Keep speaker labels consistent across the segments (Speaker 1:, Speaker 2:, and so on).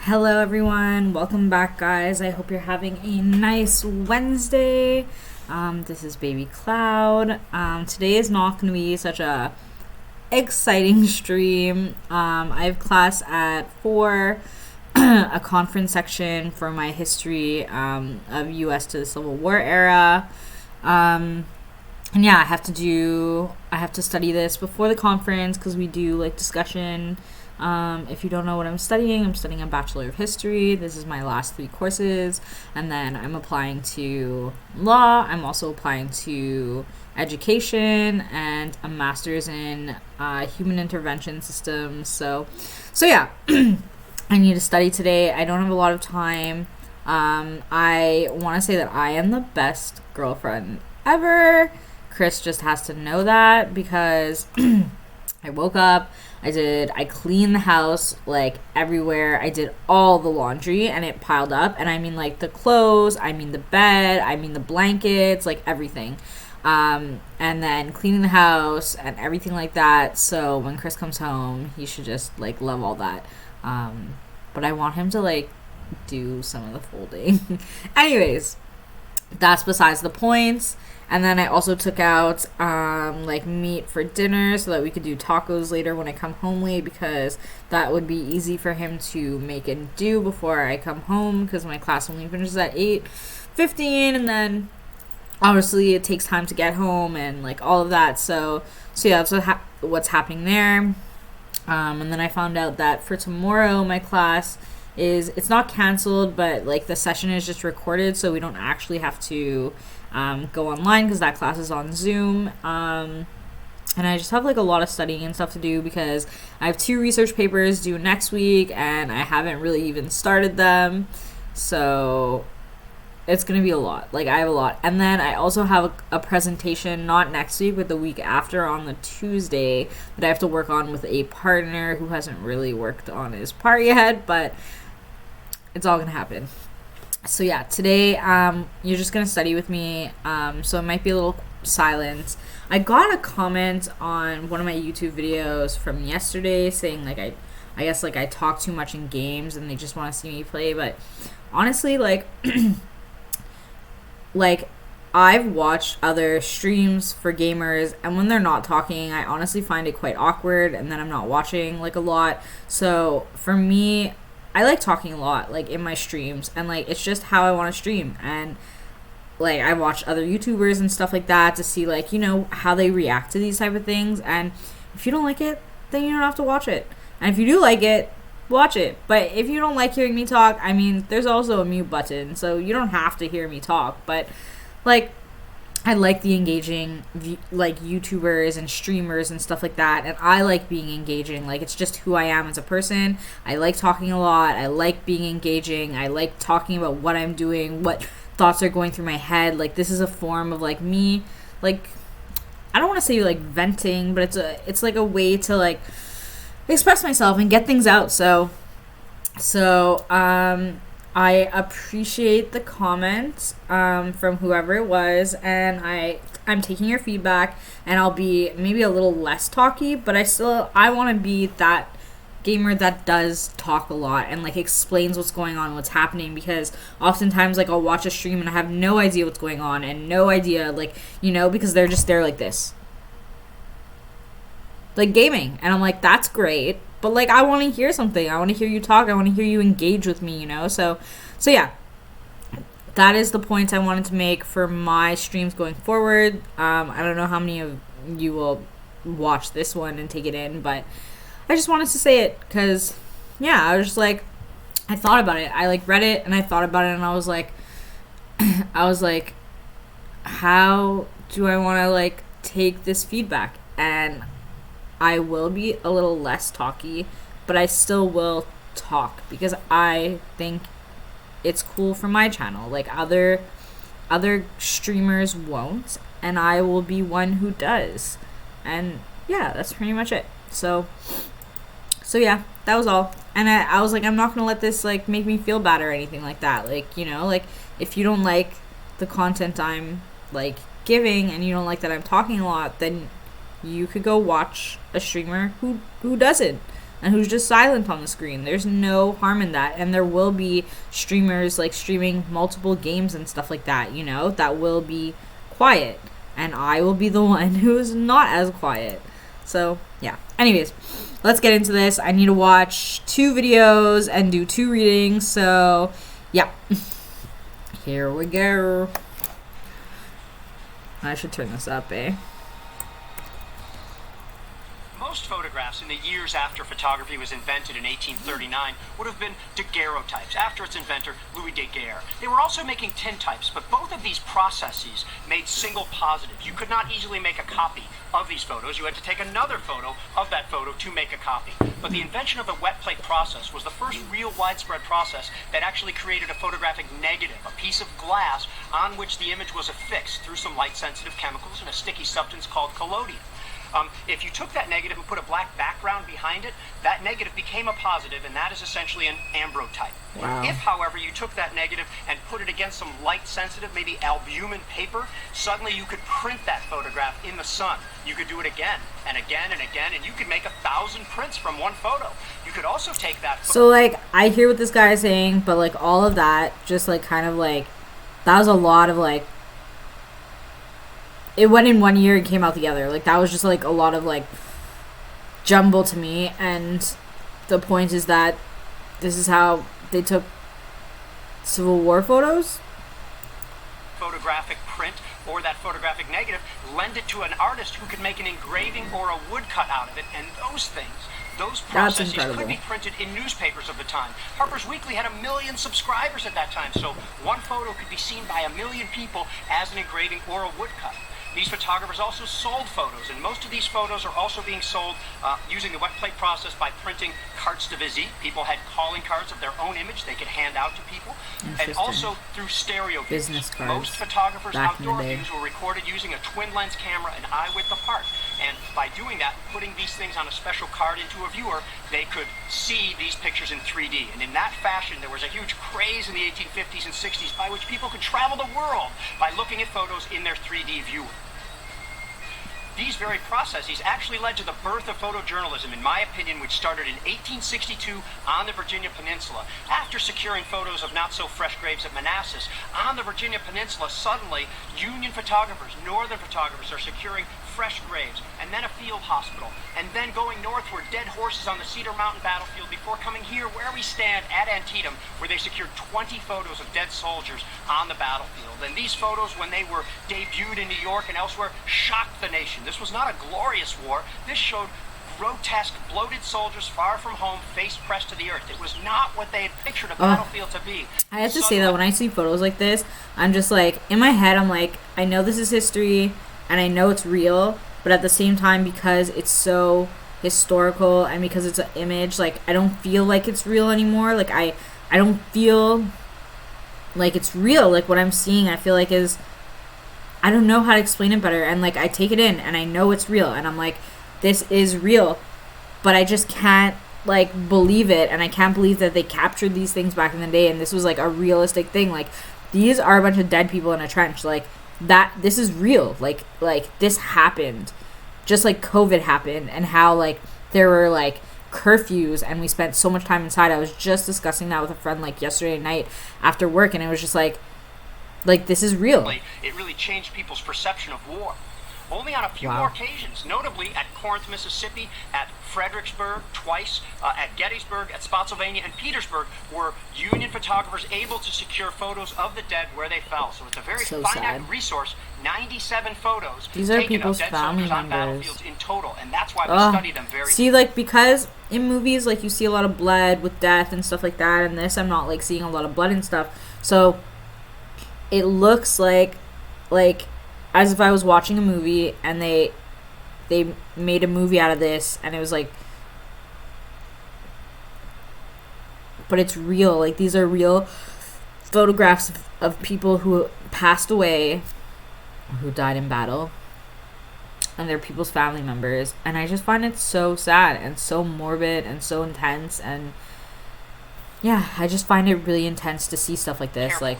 Speaker 1: Hello everyone, welcome back guys. I hope you're having a nice Wednesday. This is Baby Cloud. Today is not going to be such a exciting stream. I have class at 4, a conference section for my history of US to the Civil War era. And yeah, I have to study this before the conference because we do like discussion. If you don't know what I'm studying a Bachelor of History. This is my last 3 courses, and then I'm applying to law. I'm also applying to education and a master's in human intervention systems. So yeah, I need to study today. I don't have a lot of time. I want to say that I am the best girlfriend ever. Chris just has to know that because I woke up, I cleaned the house, like, everywhere. I did all the laundry, and it piled up. And I mean, like, the clothes, I mean, the bed, I mean, the blankets, like, everything. And then cleaning the house and everything like that. So when Chris comes home, he should just, like, love all that. But I want him to, like, do some of the folding. Anyways, that's besides the points. And then I also took out, like, meat for dinner so that we could do tacos later when I come home late, because that would be easy for him to make and do before I come home, because my class only finishes at 8:15, and then obviously it takes time to get home and, like, all of that. So yeah, that's what's happening there. And then I found out that for tomorrow, my class it's not canceled, but, like, the session is just recorded, so we don't actually have to go online because that class is on Zoom. And I just have, like, a lot of studying and stuff to do because I have 2 research papers due next week and I haven't really even started them. So it's going to be a lot. Like, I have a lot. And then I also have a presentation, not next week, but the week after on the Tuesday, that I have to work on with a partner who hasn't really worked on his part yet, but it's all going to happen. So yeah, today you're just gonna study with me, so it might be a little silent. I got a comment on one of my YouTube videos from yesterday saying, like, I guess, like, I talk too much in games and they just want to see me play. But honestly, like like, I've watched other streams for gamers, and when they're not talking, I honestly find it quite awkward, and then I'm not watching, like, a lot. So for me, I like talking a lot, like, in my streams, and, like, it's just how I want to stream. And, like, I watch other YouTubers and stuff like that to see, like, you know, how they react to these type of things. And if you don't like it, then you don't have to watch it. And if you do like it, watch it. But if you don't like hearing me talk, I mean, there's also a mute button, so you don't have to hear me talk. But, like, I like the engaging, like, YouTubers and streamers and stuff like that, and I like being engaging. Like, it's just who I am as a person. I like talking a lot. I like being engaging. I like talking about what I'm doing, what thoughts are going through my head. Like, this is a form of, like, me, like, I don't want to say, like, venting, but it's like a way to, like, express myself and get things out. So I appreciate the comments from whoever it was, and I'm taking your feedback, and I'll be maybe a little less talky, but I want to be that gamer that does talk a lot and, like, explains what's going on, what's happening, because oftentimes, like, I'll watch a stream and I have no idea what's going on and no idea, like, you know, because they're just there like this, like, gaming, and I'm like, that's great. But, like, I want to hear something. I want to hear you talk. I want to hear you engage with me, you know? So yeah. That is the points I wanted to make for my streams going forward. I don't know how many of you will watch this one and take it in, but I just wanted to say it because, yeah, I was just, like, I thought about it. I, like, read it, and I thought about it, and I was like, how do I want to, like, take this feedback? And I will be a little less talky, but I still will talk because I think it's cool for my channel. Like, other streamers won't, and I will be one who does. And yeah, that's pretty much it. So yeah, that was all. And I was like, I'm not gonna let this, like, make me feel bad or anything like that. Like, you know, like, if you don't like the content I'm, like, giving, and you don't like that I'm talking a lot, then you could go watch a streamer who doesn't. and who's just silent on the screen. There's no harm in that. And there will be streamers like streaming multiple games and stuff like that, you know, that will be quiet. And I will be the one who's not as quiet. So, yeah. Anyways, let's get into this. I need to watch 2 videos and do 2 readings. So, yeah. Here we go. I should turn this up, eh?
Speaker 2: Most photographs in the years after photography was invented in 1839 would have been daguerreotypes, after its inventor, Louis Daguerre. They were also making tintypes, but both of these processes made single positives. You could not easily make a copy of these photos. You had to take another photo of that photo to make a copy. But the invention of the wet plate process was the first real widespread process that actually created a photographic negative, a piece of glass on which the image was affixed through some light-sensitive chemicals and a sticky substance called collodion. If you took that negative and put a black background behind it, that negative became a positive, and that is essentially an ambrotype.
Speaker 1: Wow.
Speaker 2: If, however, you took that negative and put it against some light-sensitive, maybe albumin paper, suddenly you could print that photograph in the sun. You could do it again and again and again, and you could make 1,000 prints from one photo. You could also take that photo.
Speaker 1: So, like, I hear what this guy is saying, but, like, all of that just, like, kind of, like, that was a lot of, like, it went in one year and came out the other. Like, that was just, like, a lot of, like, jumble to me. And the point is that this is how they took Civil War photos.
Speaker 2: Photographic print or that photographic negative, lend it to an artist who could make an engraving or a woodcut out of it. And those things, those processes could be printed in newspapers of the time. Harper's Weekly had 1 million subscribers at that time. So one photo could be seen by 1 million people as an engraving or a woodcut. These photographers also sold photos, and most of these photos are also being sold using the wet plate process by printing cartes de visite. People had calling cards of their own image they could hand out to people, and also through stereo views.
Speaker 1: Business cards.
Speaker 2: Most photographers' outdoor views were recorded using a twin lens camera an eye width apart, and by doing that, putting these things on a special card into a viewer, they could see these pictures in 3D. And in that fashion, there was a huge craze in the 1850s and 60s by which people could travel the world by looking at photos in their 3D viewer. These very processes actually led to the birth of photojournalism, in my opinion, which started in 1862 on the Virginia Peninsula. After securing photos of not-so-fresh graves at Manassas, on the Virginia Peninsula, suddenly, Union photographers, Northern photographers, are securing fresh graves, and then a field hospital, and then going northward, dead horses on the Cedar Mountain battlefield, before coming here, where we stand at Antietam, where they secured 20 photos of dead soldiers on the battlefield. And these photos, when they were debuted in New York and elsewhere, shocked the nation. This was not a glorious war. This showed grotesque, bloated soldiers far from home, face pressed to the earth. It was not what they had pictured a battlefield to be.
Speaker 1: I have to say that when I see photos like this, I'm just like, in my head, I'm like, I know this is history, and I know it's real, but at the same time, because it's so historical and because it's an image, like, I don't feel like it's real anymore. Like, I don't feel like it's real. Like, what I'm seeing, I feel like is, I don't know how to explain it better. And, like, I take it in, and I know it's real, and I'm like, this is real, but I just can't, like, believe it, and I can't believe that they captured these things back in the day, and this was, like, a realistic thing. Like, these are a bunch of dead people in a trench. Like, that, this is real. Like this happened, just like COVID happened, and how, like, there were, like, curfews, and we spent so much time inside. I was just discussing that with a friend, like, yesterday night after work, and it was just like this is real.
Speaker 2: It really changed people's perception of war. Only on a few more occasions, notably at Corinth, Mississippi, at Fredericksburg twice, at Gettysburg, at Spotsylvania, and Petersburg, were Union photographers able to secure photos of the dead where they fell. So it's a very finite resource. 97 photos
Speaker 1: These are
Speaker 2: taken
Speaker 1: people's
Speaker 2: of dead
Speaker 1: family
Speaker 2: soldiers on
Speaker 1: members.
Speaker 2: battlefields in total, and that's why we study them very.
Speaker 1: See, like, because in movies, like, you see a lot of blood with death and stuff like that, and this, I'm not, like, seeing a lot of blood and stuff. So it looks like as if I was watching a movie, and they made a movie out of this, and it was like, but it's real. Like, these are real photographs of people who passed away, who died in battle, and they're people's family members, and I just find it so sad and so morbid and so intense, and yeah, I just find it really intense to see stuff like this. Like,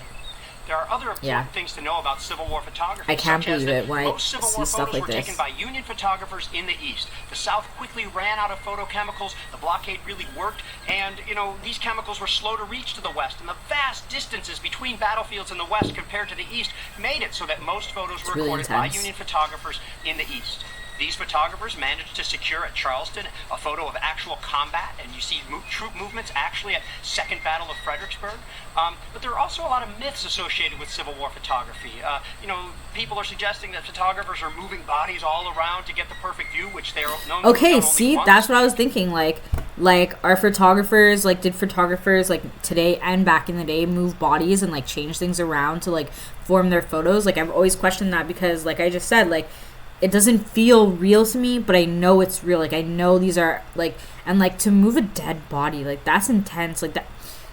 Speaker 2: There are other important things to know about Civil War photography.
Speaker 1: I can't believe it when I see stuff like
Speaker 2: were
Speaker 1: this.
Speaker 2: taken by Union photographers in the East. The South quickly ran out of photochemicals. The blockade really worked, and these chemicals were slow to reach to the West. And the vast distances between battlefields in the West compared to the East made it so that most photos were recorded by Union photographers in the East. These photographers managed to secure at Charleston a photo of actual combat, and you see troop movements actually at Second Battle of Fredericksburg. But there are also a lot of myths associated with Civil War photography. People are suggesting that photographers are moving bodies all around to get the perfect view, which they are known to
Speaker 1: Okay,
Speaker 2: have done
Speaker 1: see,
Speaker 2: only
Speaker 1: that's
Speaker 2: once.
Speaker 1: what I was thinking. Like, are photographers, like, did photographers, like, today and back in the day move bodies and, like, change things around to, like, form their photos? Like, I've always questioned that because, like I just said, like, it doesn't feel real to me, but I know it's real. Like, I know these are, like, and, like, to move a dead body, like, that's intense. Like, that,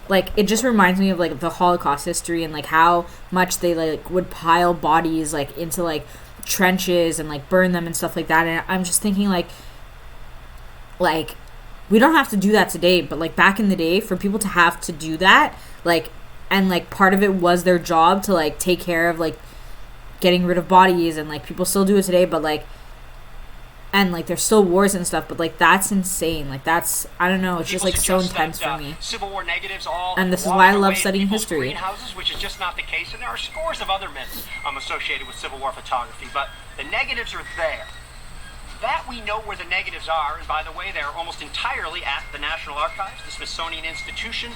Speaker 1: like, it just reminds me of, like, the Holocaust history and, like, how much they, like, would pile bodies, like, into, like, trenches and, like, burn them and stuff like that. And I'm just thinking, like, we don't have to do that today, but, like, back in the day, for people to have to do that, like, and, like, part of it was their job to, like, take care of, like, getting rid of bodies, and, like, people still do it today, but, like, and, like, there's still wars and stuff, but, like, that's insane. Like, that's, I don't know, it's just, like, so intense for me.
Speaker 2: Civil War negatives all
Speaker 1: and this is why I love
Speaker 2: away
Speaker 1: studying
Speaker 2: people's
Speaker 1: history.
Speaker 2: Greenhouses, which is just not the case, and there are scores of other myths associated with Civil War photography, but the negatives are there. That we know where the negatives are, and by the way, they're almost entirely at the National Archives, the Smithsonian Institution,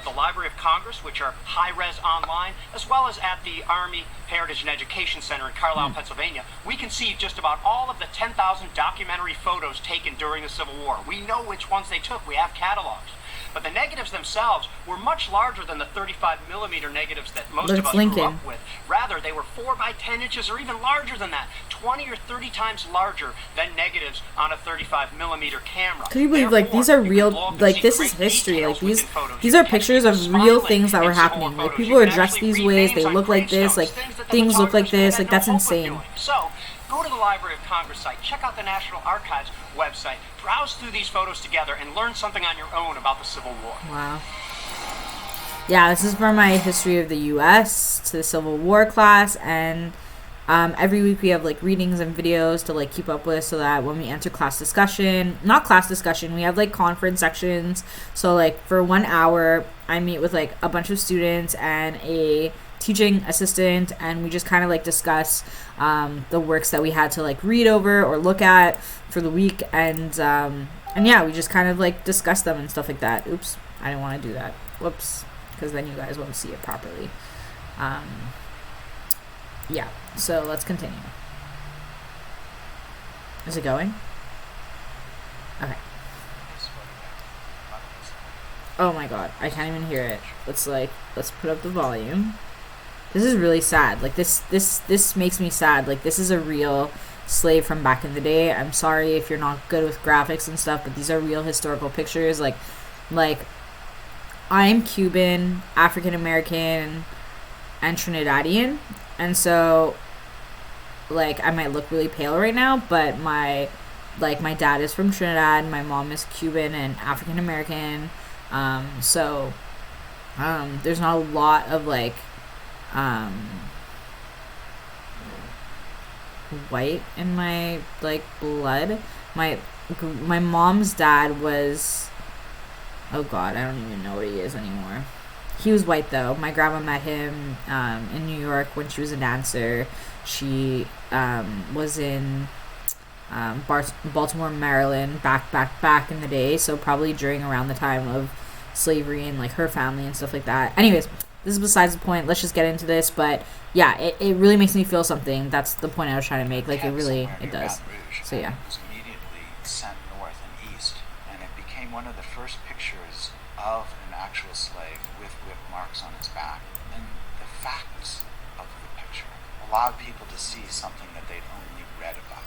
Speaker 2: the Library of Congress, which are high-res online, as well as at the Army Heritage and Education Center in Carlisle, Pennsylvania. We can see just about all of the 10,000 documentary photos taken during the Civil War. We know which ones they took. We have catalogs. But the negatives themselves were much larger than the 35mm negatives that most of us grew up with. Rather, they were 4 by 10 inches or even larger than that, 20 or 30 times larger than negatives on a 35mm camera.
Speaker 1: Can you believe, like, these are real, like, this is history. Like, these are pictures of real things that were happening. Like, people are dressed these ways, they look like this, like, things look like this, like, that's insane.
Speaker 2: So, go to the Library of Congress site, check out the National Archives website, browse through these photos together, and learn something on your own about the Civil War.
Speaker 1: Wow. Yeah, this is for my History of the U.S. to the Civil War class, and every week we have, like, readings and videos to, like, keep up with, so that when we enter class discussion, not class discussion, we have, like, conference sections. So, like, for 1 hour, I meet with, like, a bunch of students and a teaching assistant, and we just kind of, like, discuss the works that we had to, like, read over or look at for the week, and yeah, we just kind of, like, discuss them and stuff like that. Oops, I didn't want to do that. Whoops, because then you guys won't see it properly. Yeah, so let's continue. Is it going? Okay. Oh my god, I can't even hear it. Let's put up the volume. This is really sad. Like, this makes me sad. Like, this is a real slave from back in the day. I'm sorry if you're not good with graphics and stuff, but these are real historical pictures. Like I'm Cuban, African American, and Trinidadian, and so, like, I might look really pale right now, but my dad is from Trinidad, my mom is Cuban and African American, so there's not a lot of, like, white in my, like, blood. My mom's dad was, oh god, I don't even know what he is anymore. He was white, though. My grandma met him in New York when she was a dancer. She was in Baltimore, Maryland, back in the day, so probably during around the time of slavery and, like, her family and stuff like that. Anyways, this is besides the point. Let's just get into this. But yeah, it really makes me feel something. That's the point I was trying to make. Like, it does. So yeah.
Speaker 3: It was immediately sent north and east, and it became one of the first pictures of an actual slave with whip marks on its back. And the facts of the picture allowed people to see something that they'd only read about.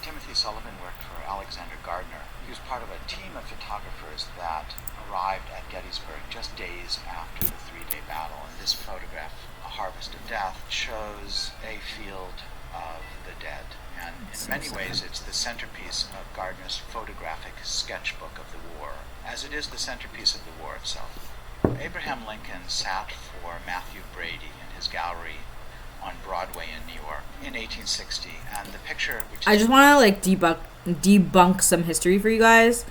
Speaker 3: Timothy Sullivan worked for Alexander Gardner. He was part of a team of photographers that arrived at Gettysburg just days after the three-day battle. And this photograph, A Harvest of Death, shows a field of the dead. And in many ways, it's the centerpiece of Gardner's photographic sketchbook of the war, as it is the centerpiece of the war itself. Abraham Lincoln sat for Matthew Brady in his gallery on Broadway in New York in 1860, and the picture, which
Speaker 1: I just want to like debunk some history for you guys.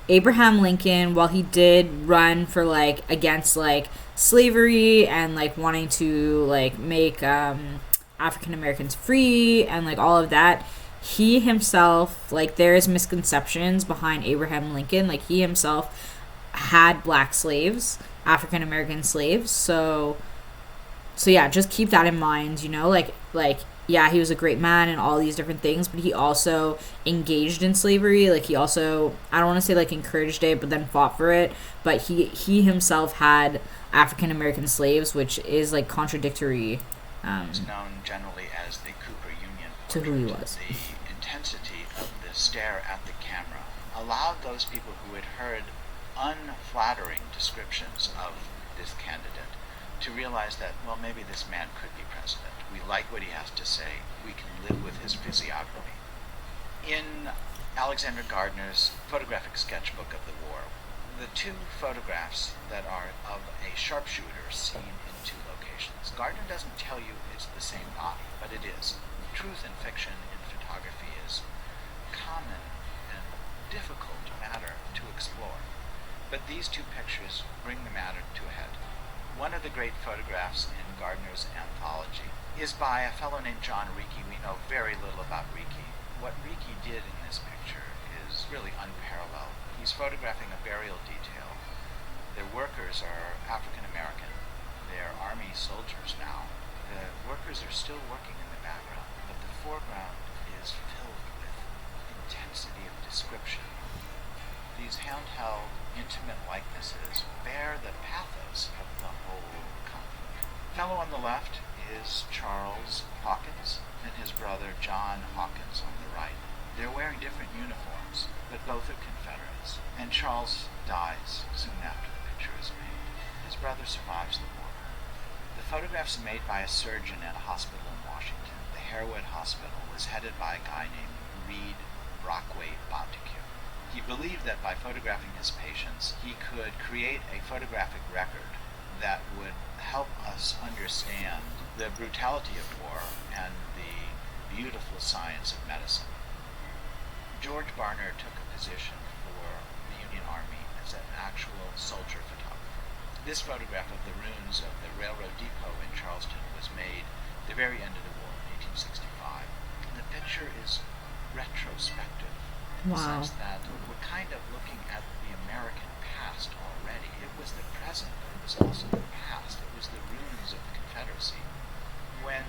Speaker 1: Abraham Lincoln, while he did run for like against like slavery and like wanting to like make African Americans free and like all of that, he himself, like, there's misconceptions behind Abraham Lincoln. Like, he himself had black slaves, African American slaves. So yeah, just keep that in mind, you know, like yeah, he was a great man and all these different things, but he also engaged in slavery. Like, he also, I don't want to say like encouraged it, but then fought for it. But he himself had African American slaves, which is like contradictory.
Speaker 3: It's known generally as the Cooper Union
Speaker 1: to who he was.
Speaker 3: The intensity of the stare at the camera allowed those people who had heard unflattering descriptions of this candidate to realize that, well, maybe this man could be president. We like what he has to say. We can live with his physiognomy. In Alexander Gardner's Photographic Sketchbook of the War, the two photographs that are of a sharpshooter seen in two locations, Gardner doesn't tell you it's the same body, but it is. Truth and fiction in photography is common and difficult matter to explore. But these two pictures bring the matter to a head. One of the great photographs in Gardner's anthology is by a fellow named John Reiki. We know very little about Reiki. What Reiki did in this picture is really unparalleled. He's photographing a burial detail. Their workers are African American. They're army soldiers now. The workers are still working in the background, but the foreground is filled with intensity of description. These handheld, intimate likenesses bear the pathos of the whole conflict. The fellow on the left is Charles Hawkins and his brother John Hawkins on the right. They're wearing different uniforms, but both are Confederates, and Charles dies soon after the picture is made. His brother survives the war. The photographs are made by a surgeon at a hospital in Washington. The Harewood Hospital was headed by a guy named Reed Brockway Bonteque. He believed that by photographing his patients, he could create a photographic record that would help us understand the brutality of war and the beautiful science of medicine. George Gardner took a position for the Union Army as an actual soldier photographer. This photograph of the ruins of the railroad depot in Charleston was made at the very end of the war in 1865. The picture is retrospective.
Speaker 1: Wow.
Speaker 3: In the sense that we're kind of looking at the American past already. It was the present, but it was also the past. It was the ruins of the Confederacy. When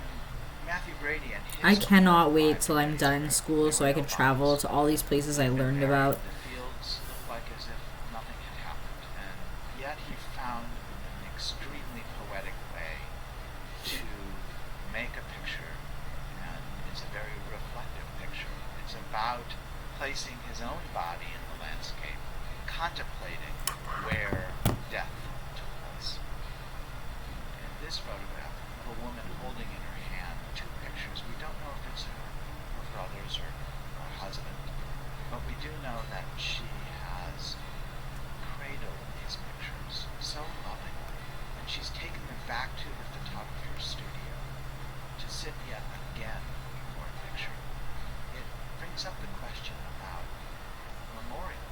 Speaker 3: Matthew Brady and his...
Speaker 1: I cannot wait till I'm done school so I can travel to all these places I learned about.
Speaker 3: The fields looked like as if nothing had happened, and yet he found an extremely poetic way to make a picture, and it's a very reflective picture. It's about placing his own body in the landscape, contemplating where death took place. In this photograph of a woman holding in her hand two pictures, we don't know if it's her brothers or her husband, but we do know that she has cradled these pictures so lovingly, and she's taken them back to the photographer's studio to sit yet again for a picture. It brings up the question about memorial.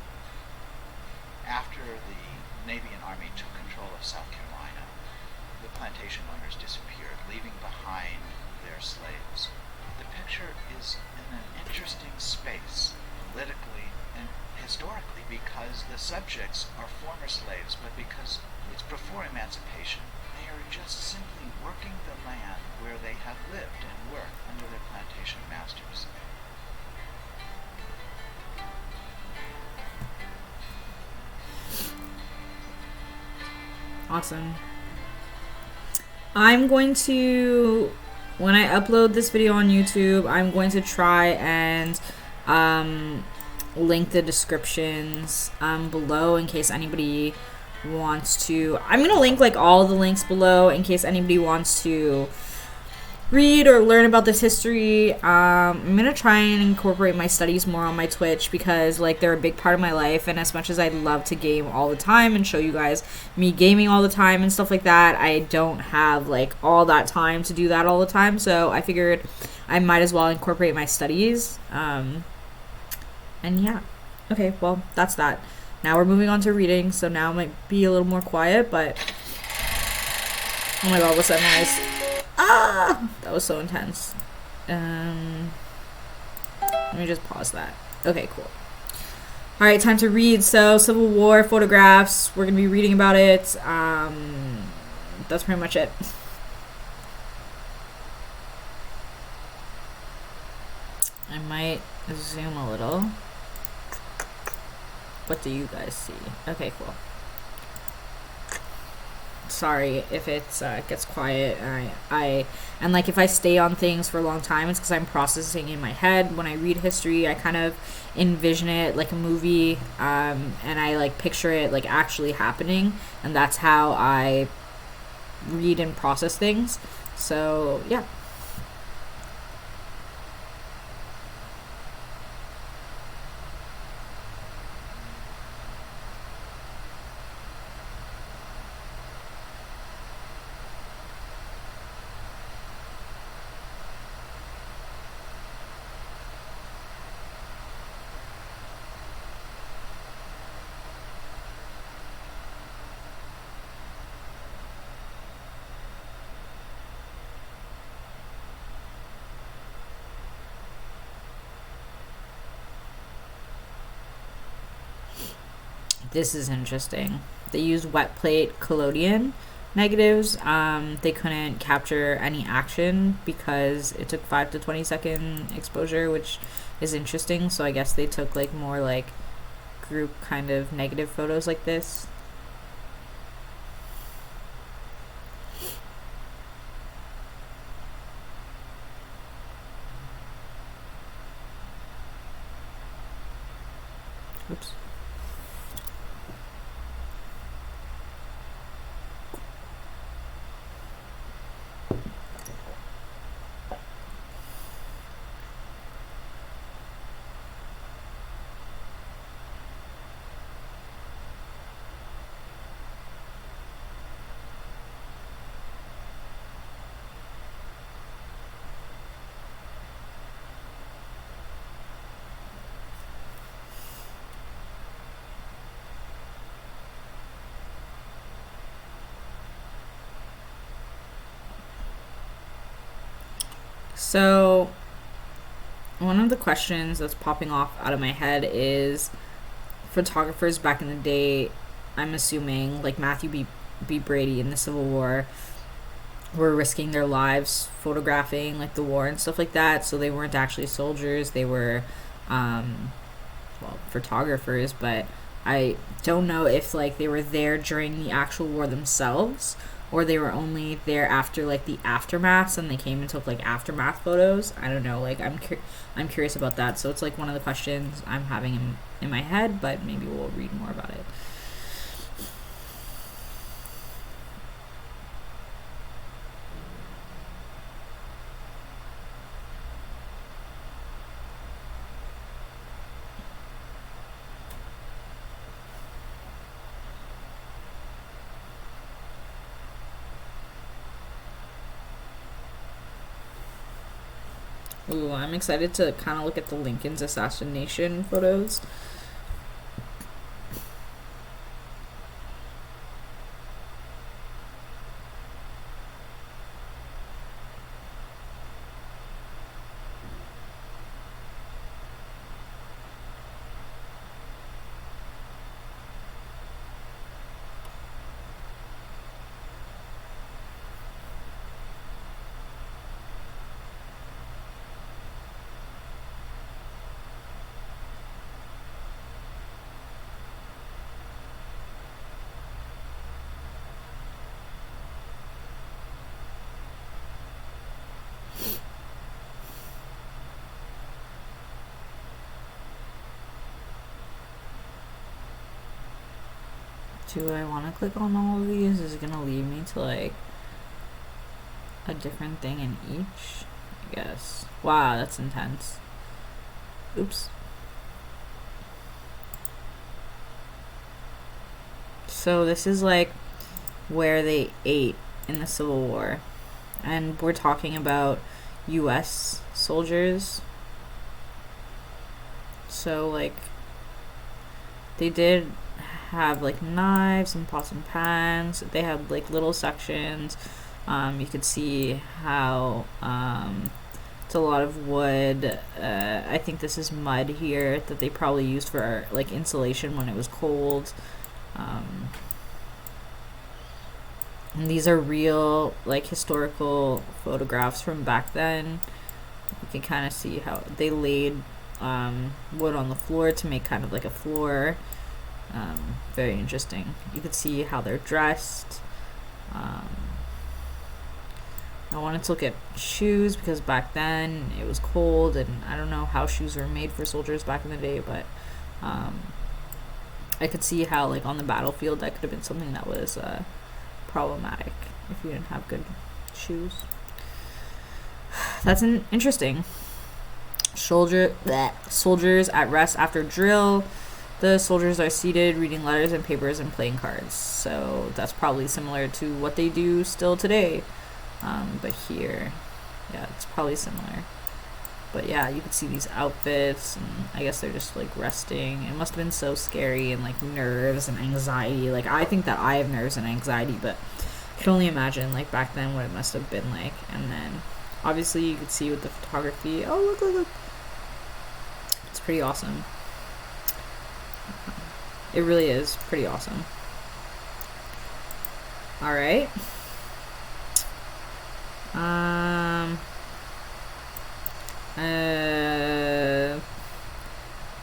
Speaker 3: After the Navy and Army took control of South Carolina, the plantation owners disappeared, leaving behind their slaves. The picture is in an interesting space, politically and historically, because the subjects are former slaves, but because it's before emancipation, they are just simply working the land where they have lived and worked under their plantation masters.
Speaker 1: Awesome. I'm going to, when I upload this video on YouTube, I'm going to try and link the descriptions below in case anybody wants to. I'm going to link like all the links below in case anybody wants to read or learn about this history. I'm gonna try and incorporate my studies more on my Twitch, because like they're a big part of my life, and as much as I'd love to game all the time and show you guys me gaming all the time and stuff like that, I don't have like all that time to do that all the time. So I figured I might as well incorporate my studies. And yeah, okay, well, that's that. Now we're moving on to reading, so now it might be a little more quiet, but oh my god, what's that noise? Ah! That was so intense. Let me just pause that. Okay, cool. Alright, time to read. So, Civil War photographs. We're going to be reading about it. That's pretty much it. I might zoom a little. What do you guys see? Okay, cool. Sorry if it gets quiet. And like if I stay on things for a long time, it's because I'm processing in my head. When I read history, I kind of envision it like a movie, and I like picture it like actually happening, and that's how I read and process things. So yeah. This is interesting. They used wet plate collodion negatives. They couldn't capture any action because it took 5 to 20 second exposure, which is interesting. So I guess they took like more like group kind of negative photos like this. Oops. So one of the questions that's popping off out of my head is photographers back in the day, I'm assuming like Matthew B. Brady in the Civil War, were risking their lives photographing like the war and stuff like that. So they weren't actually soldiers, they were photographers, but I don't know if like they were there during the actual war themselves, or they were only there after like the aftermaths and they came and took like aftermath photos. I don't know, like I'm curious about that. So it's like one of the questions I'm having in my head, but maybe we'll read more about it. Ooh, I'm excited to kind of look at the Lincoln's assassination photos. Do I want to click on all of these? Is it going to lead me to like a different thing in each, I guess. Wow, that's intense. Oops. So this is like where they ate in the Civil War. And we're talking about US soldiers. So like they did have like knives and pots and pans. They had like little sections. You could see how it's a lot of wood. I think this is mud here that they probably used for like insulation when it was cold. And these are real like historical photographs from back then. You can kind of see how they laid wood on the floor to make kind of like a floor. Very interesting. You could see how they're dressed. I wanted to look at shoes because back then it was cold, and I don't know how shoes were made for soldiers back in the day, but I could see how like on the battlefield that could have been something that was problematic if you didn't have good shoes. That's interesting. Soldiers at rest after drill. The soldiers are seated, reading letters and papers and playing cards. So that's probably similar to what they do still today. But here, yeah, it's probably similar. But yeah, you could see these outfits, and I guess they're just like resting. It must have been so scary, and like nerves and anxiety. Like I think that I have nerves and anxiety, but I can only imagine like back then what it must have been like. And then obviously you could see with the photography. Oh, look. It's pretty awesome. It really is pretty awesome. All right.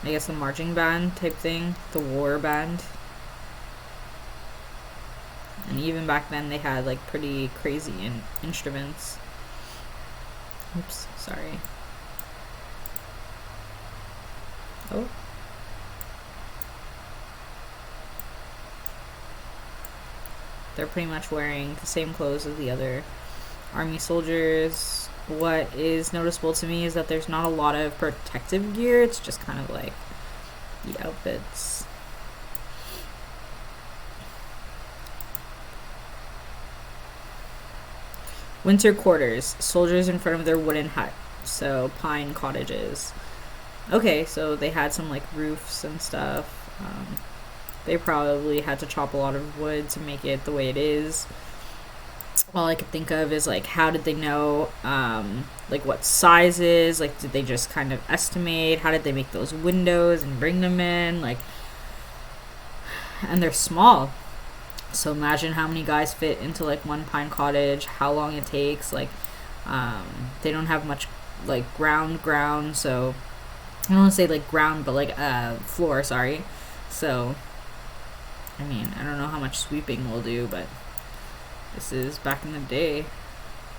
Speaker 1: I guess the marching band type thing, the war band. And even back then they had like pretty crazy instruments. Oops, sorry. Oh. They're pretty much wearing the same clothes as the other army soldiers. What is noticeable to me is that there's not a lot of protective gear. It's just kind of like the outfits. Winter quarters. Soldiers in front of their wooden hut. So pine cottages. Okay, so they had some like roofs and stuff. They probably had to chop a lot of wood to make it the way it is. All I could think of is like, how did they know like what sizes? Like, did they just kind of estimate? How did they make those windows and bring them in? Like, and they're small, so imagine how many guys fit into like one pine cottage, how long it takes. Like they don't have much like ground, so I don't want to say like ground, but like floor, sorry. So I mean, I don't know how much sweeping we'll do, but this is back in the day.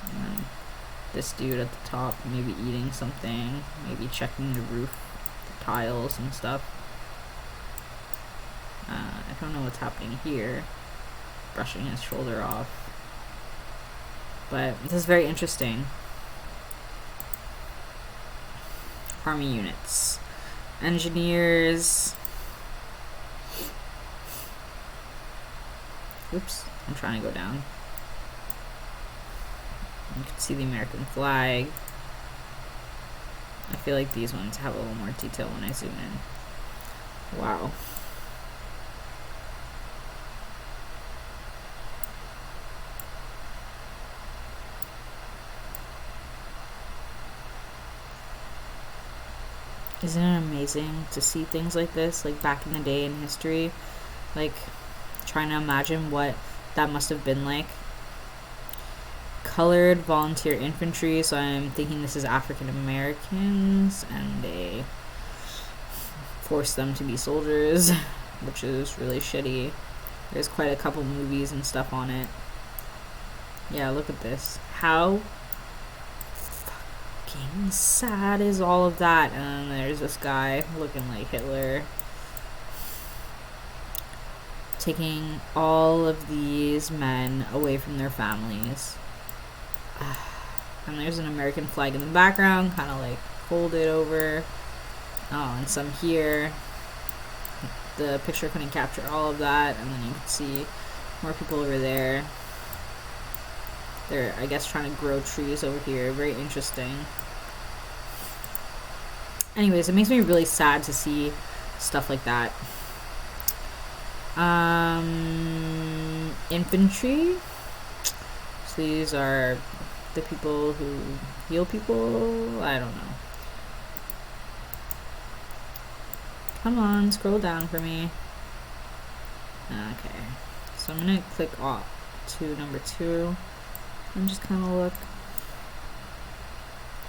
Speaker 1: And this dude at the top, maybe eating something, maybe checking the roof, the tiles and stuff. I don't know what's happening here. Brushing his shoulder off. But this is very interesting. Army units. Engineers. Oops, I'm trying to go down. You can see the American flag. I feel like these ones have a little more detail when I zoom in. Wow. Isn't it amazing to see things like this, like back in the day in history? Like, trying to imagine what that must have been like. Colored volunteer infantry, so I'm thinking this is African Americans, and they forced them to be soldiers, which is really shitty. There's quite a couple movies and stuff on it. Yeah, look at this. How fucking sad is all of that? And then there's this guy looking like Hitler, taking all of these men away from their families. And there's an American flag in the background, kind of like folded over. Oh, and some here. The picture couldn't capture all of that, and then you can see more people over there. They're, I guess, trying to grow trees over here. Very interesting. Anyways, it makes me really sad to see stuff like that. Infantry. So these are the people who heal people. I don't know. Come on, scroll down for me. Okay, so I'm gonna click off to number 2 and just kind of look.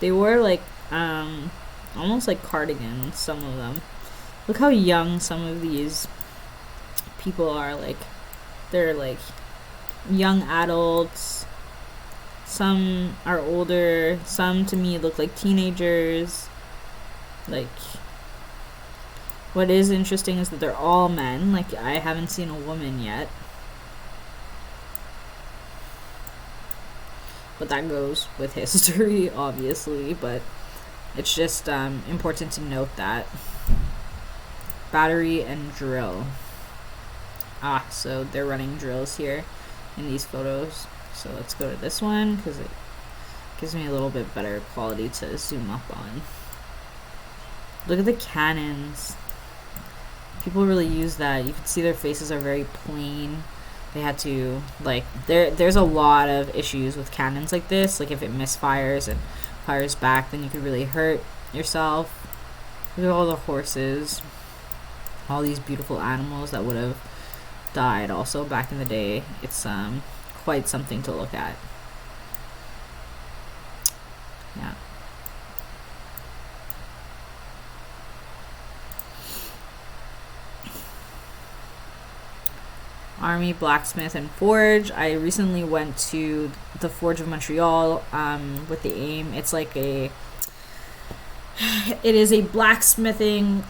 Speaker 1: They wore like almost like cardigans, some of them. Look how young some of these people are. Like, they're like young adults. Some are older. Some to me look like teenagers. Like, what is interesting is that they're all men. Like, I haven't seen a woman yet. But that goes with history, obviously. But it's just important to note that. Battery and drill. So they're running drills here in these photos. So let's go to this one because it gives me a little bit better quality to zoom up on. Look at the cannons. People really use that. You can see their faces are very plain. They had to, like, there's a lot of issues with cannons like this. Like, if it misfires and fires back, then you could really hurt yourself. Look at all the horses. All these beautiful animals that would have died also back in the day. It's quite something to look at. Yeah. Army, Blacksmith, and Forge. I recently went to the Forge of Montreal with the AIM. It's like it is a blacksmithing.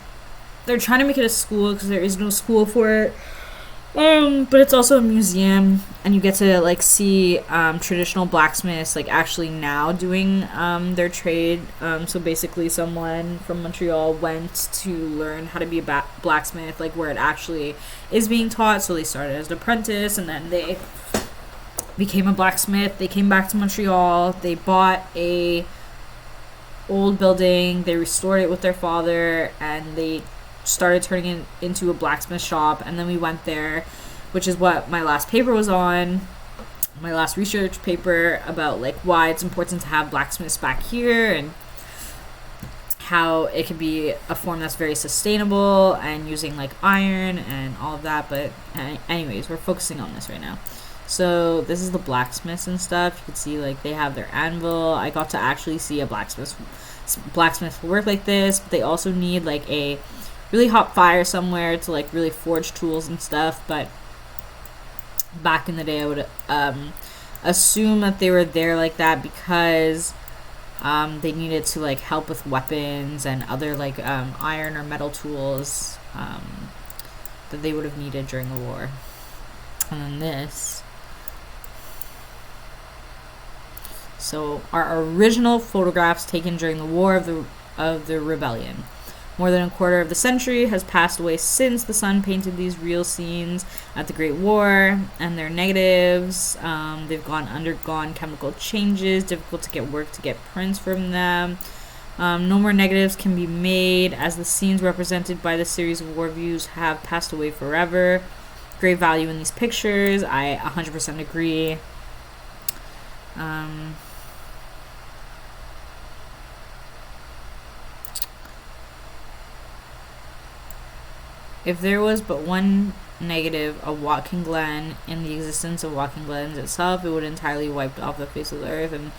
Speaker 1: They're trying to make it a school because there is no school for it. But it's also a museum, and you get to like see traditional blacksmiths like actually now doing their trade. So basically, someone from Montreal went to learn how to be a blacksmith, like where it actually is being taught. So they started as an apprentice, and then they became a blacksmith. They came back to Montreal. They bought a old building. They restored it with their father, and they started turning it into a blacksmith shop. And then we went there, which is what my last paper was on, my last research paper, about like why it's important to have blacksmiths back here and how it can be a form that's very sustainable and using like iron and all of that. But anyways, we're focusing on this right now. So this is the blacksmiths and stuff. You can see like they have their anvil. I got to actually see a blacksmith work like this, but they also need like a really hot fire somewhere to like really forge tools and stuff. But back in the day, I would assume that they were there like that because they needed to like help with weapons and other like iron or metal tools that they would have needed during the war. And then this. So our original photographs taken during the War of the Rebellion. More than a quarter of the century has passed away since the sun painted these real scenes at the Great War, and their negatives, they've undergone chemical changes, difficult to get work to get prints from them. No more negatives can be made, as the scenes represented by the series of war views have passed away forever. Great value in these pictures. I 100% agree. If there was but one negative of Watkin Glen in the existence of Watkin Glens itself, it would entirely wiped off the face of the earth. And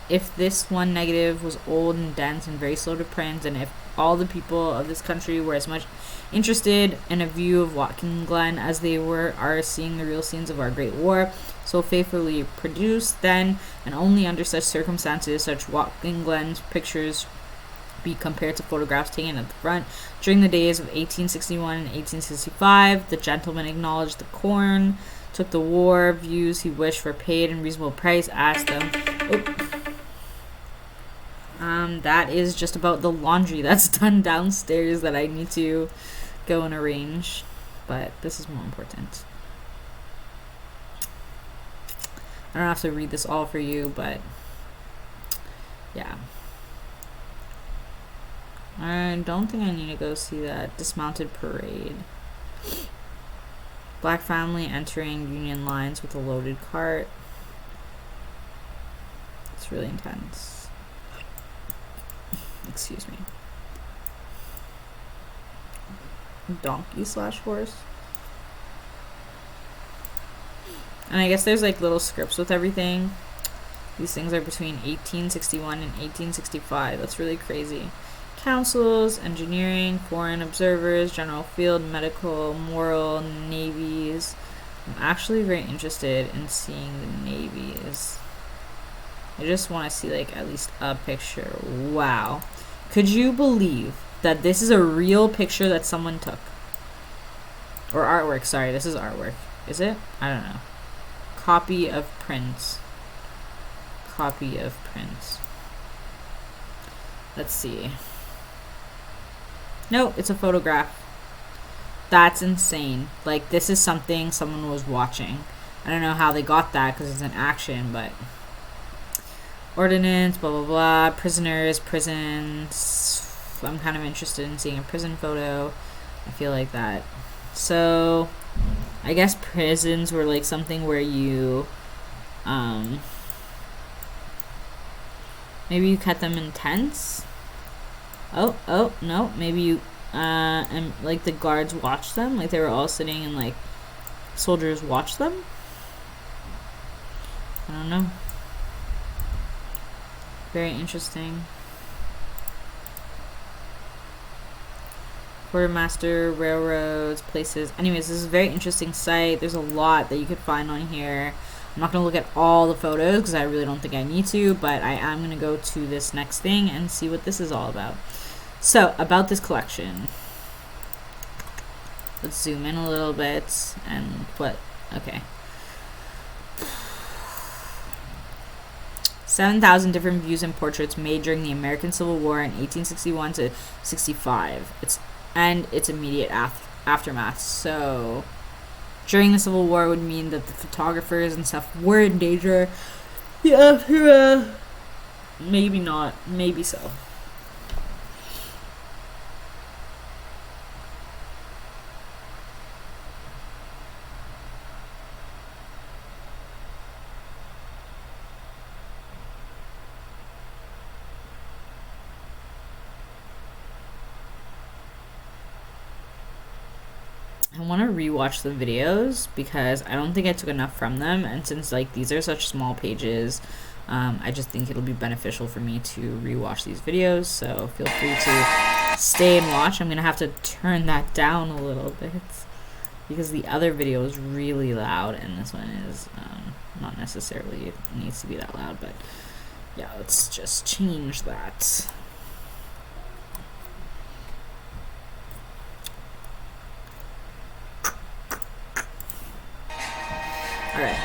Speaker 1: if this one negative was old and dense and very slow to print, and if all the people of this country were as much interested in a view of Watkin Glen as they are seeing the real scenes of our Great War, so faithfully produced, then and only under such circumstances, such Watkin Glen's pictures be compared to photographs taken at the front. During the days of 1861 and 1865, the gentleman acknowledged the corn Took the war views he wished for paid and reasonable price. Asked them. That is just about the laundry that's done downstairs that I need to go and arrange. But this is more important. I don't have to read this all for you, but yeah. I don't think I need to go see that dismounted parade. Black family entering Union lines with a loaded cart. It's really intense. Excuse me. Donkey / horse. And I guess there's like little scripts with everything. These things are between 1861 and 1865. That's really crazy. Councils, engineering, foreign observers, general field, medical, moral, navies. I'm actually very interested in seeing the navies. I just want to see like at least a picture. Wow. Could you believe that this is a real picture that someone took? Or artwork, sorry, this is artwork. Is it? I don't know. Copy of prints. Copy of prints. Let's see. No, it's a photograph. That's insane. Like, this is something someone was watching. I don't know how they got that because it's an action, but... Ordinance, blah, blah, blah. Prisoners, prisons. I'm kind of interested in seeing a prison photo. I feel like that. So, I guess prisons were like something where you, maybe you cut them in tents. Oh, no, maybe you, and like the guards watched them, like they were all sitting and like soldiers watched them. I don't know. Very interesting. Quartermaster, railroads, places. Anyways, this is a very interesting site. There's a lot that you could find on here. I'm not going to look at all the photos because I really don't think I need to, but I am going to go to this next thing and see what this is all about. So, about this collection. Let's zoom in a little bit and okay. 7,000 different views and portraits made during the American Civil War in 1861 to 65. Its immediate aftermath. So, during the Civil War would mean that the photographers and stuff were in danger. The aftermath, maybe not, maybe so. I want to rewatch the videos because I don't think I took enough from them, and since like these are such small pages, I just think it'll be beneficial for me to rewatch these videos, so feel free to stay and watch. I'm gonna have to turn that down a little bit because the other video is really loud and this one is not necessarily needs to be that loud, but yeah, let's just change that. Alright.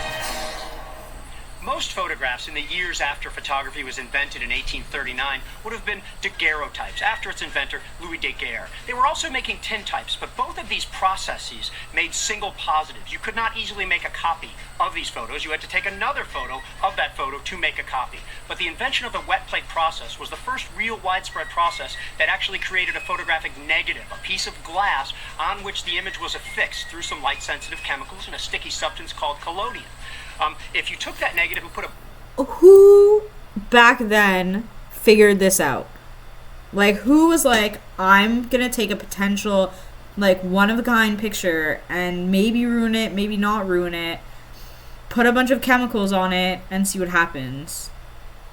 Speaker 2: Most photographs in the years after photography was invented in 1839 would have been daguerreotypes, after its inventor, Louis Daguerre. They were also making tintypes, but both of these processes made single positives. You could not easily make a copy of these photos. You had to take another photo of that photo to make a copy. But the invention of the wet plate process was the first real widespread process that actually created a photographic negative, a piece of glass on which the image was affixed through some light-sensitive chemicals and a sticky substance called collodion. If you took that negative and put a...
Speaker 1: Who back then figured this out? Like, who was like, I'm gonna take a potential, like, one-of-a-kind picture and maybe ruin it, maybe not ruin it, put a bunch of chemicals on it and see what happens.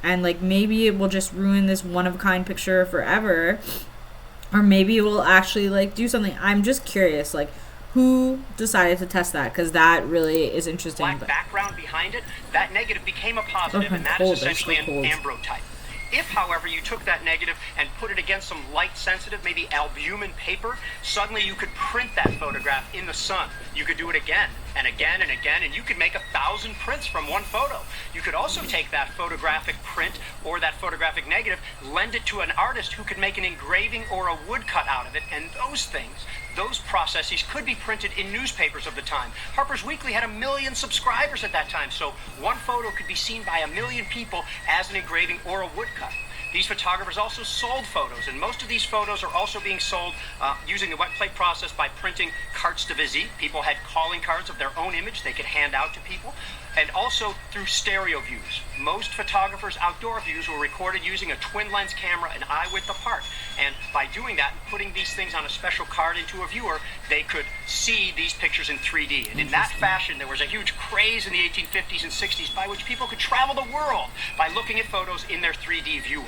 Speaker 1: And, like, maybe it will just ruin this one-of-a-kind picture forever. Or maybe it will actually, like, do something. I'm just curious, like, who decided to test that? Because that really is interesting.
Speaker 2: Black background behind it, that negative became a positive, and that is essentially an ambrotype. If, however, you took that negative and put it against some light-sensitive, maybe albumin paper, suddenly you could print that photograph in the sun. you could do it again and again and again, and you could make 1,000 prints from one photo. You could also take that photographic print or that photographic negative, lend it to an artist who could make an engraving or a woodcut out of it, and those things, those processes could be printed in newspapers of the time. Harper's Weekly had 1 million subscribers at that time, so one photo could be seen by 1 million people as an engraving or a woodcut. These photographers also sold photos, and most of these photos are also being sold using the wet plate process by printing cartes de visite. People had calling cards of their own image they could hand out to people, and also through stereo views. Most photographers' outdoor views were recorded using a twin lens camera an eye width apart, and by doing that, putting these things on a special card into a viewer, they could see these pictures in 3D. And in that fashion, there was a huge craze in the 1850s and 60s by which people could travel the world by looking at photos in their 3D viewer.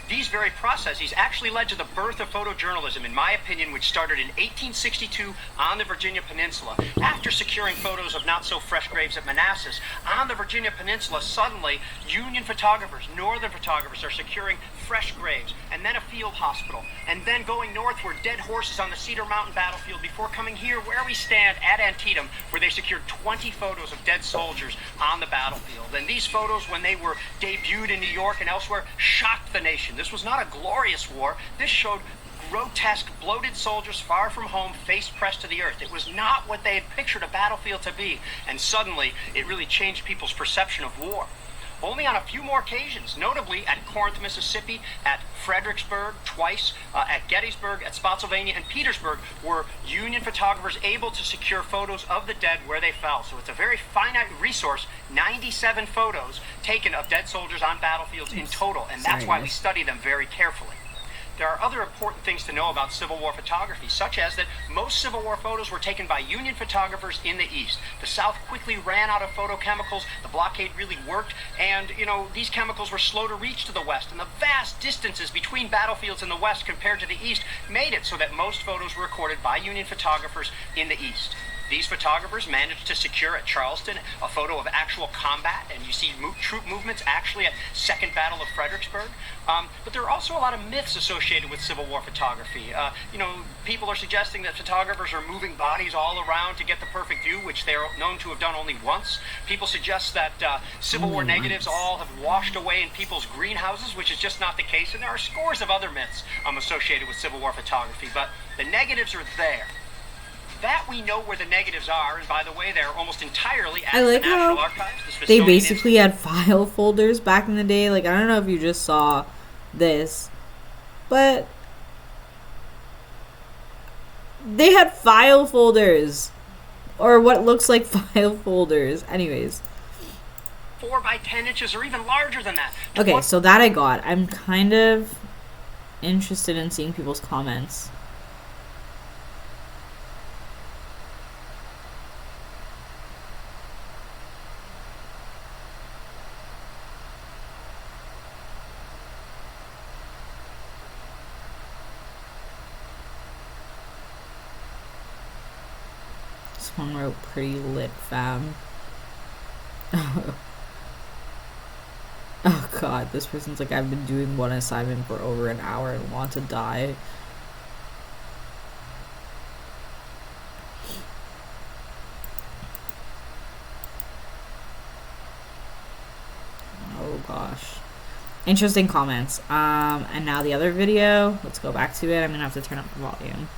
Speaker 2: These very processes actually led to the birth of photojournalism, in my opinion, which started in 1862 on the Virginia Peninsula. After securing photos of not-so-fresh graves at Manassas, on the Virginia Peninsula, suddenly, Union photographers, Northern photographers, are securing fresh graves, and then a field hospital, and then going northward, dead horses on the Cedar Mountain battlefield, before coming here, where we stand at Antietam, where they secured 20 photos of dead soldiers on the battlefield. And these photos, when they were debuted in New York and elsewhere, shocked the nation. This was not a glorious war. This showed grotesque, bloated soldiers far from home, face pressed to the earth. It was not what they had pictured a battlefield to be, and suddenly it really changed people's perception of war. Only on a few more occasions, notably at Corinth, Mississippi, at Fredericksburg, twice, at Gettysburg, at Spotsylvania, and Petersburg, were Union photographers able to secure photos of the dead where they fell. So it's a very finite resource, 97 photos taken of dead soldiers on battlefields in total, and that's why we study them very carefully. There are other important things to know about Civil War photography, such as that most Civil War photos were taken by Union photographers in the East. The South quickly ran out of photochemicals, the blockade really worked, and, these chemicals were slow to reach to the West, and the vast distances between battlefields in the West compared to the East made it so that most photos were recorded by Union photographers in the East. These photographers managed to secure at Charleston a photo of actual combat, and you see troop movements actually at Second Battle of Fredericksburg. But there are also a lot of myths associated with Civil War photography. People are suggesting that photographers are moving bodies all around to get the perfect view, which they're known to have done only once. People suggest that Civil War negatives all have washed away in people's greenhouses, which is just not the case. And there are scores of other myths associated with Civil War photography, but the negatives are there. That we know where the negatives are, and by the way, they're almost entirely at the National Archives.
Speaker 1: They basically had file folders back in the day. Like, I don't know if you just saw this, but they had file folders, or what looks like file folders. Anyways.
Speaker 2: 4 by 10 inches, or even larger than that.
Speaker 1: Okay, so that I got. I'm kind of interested in seeing people's comments. Someone wrote pretty lit fam. Oh god, this person's like, I've been doing one assignment for over an hour and want to die. Oh gosh. Interesting comments. And now the other video. Let's go back to it. I'm gonna have to turn up the volume.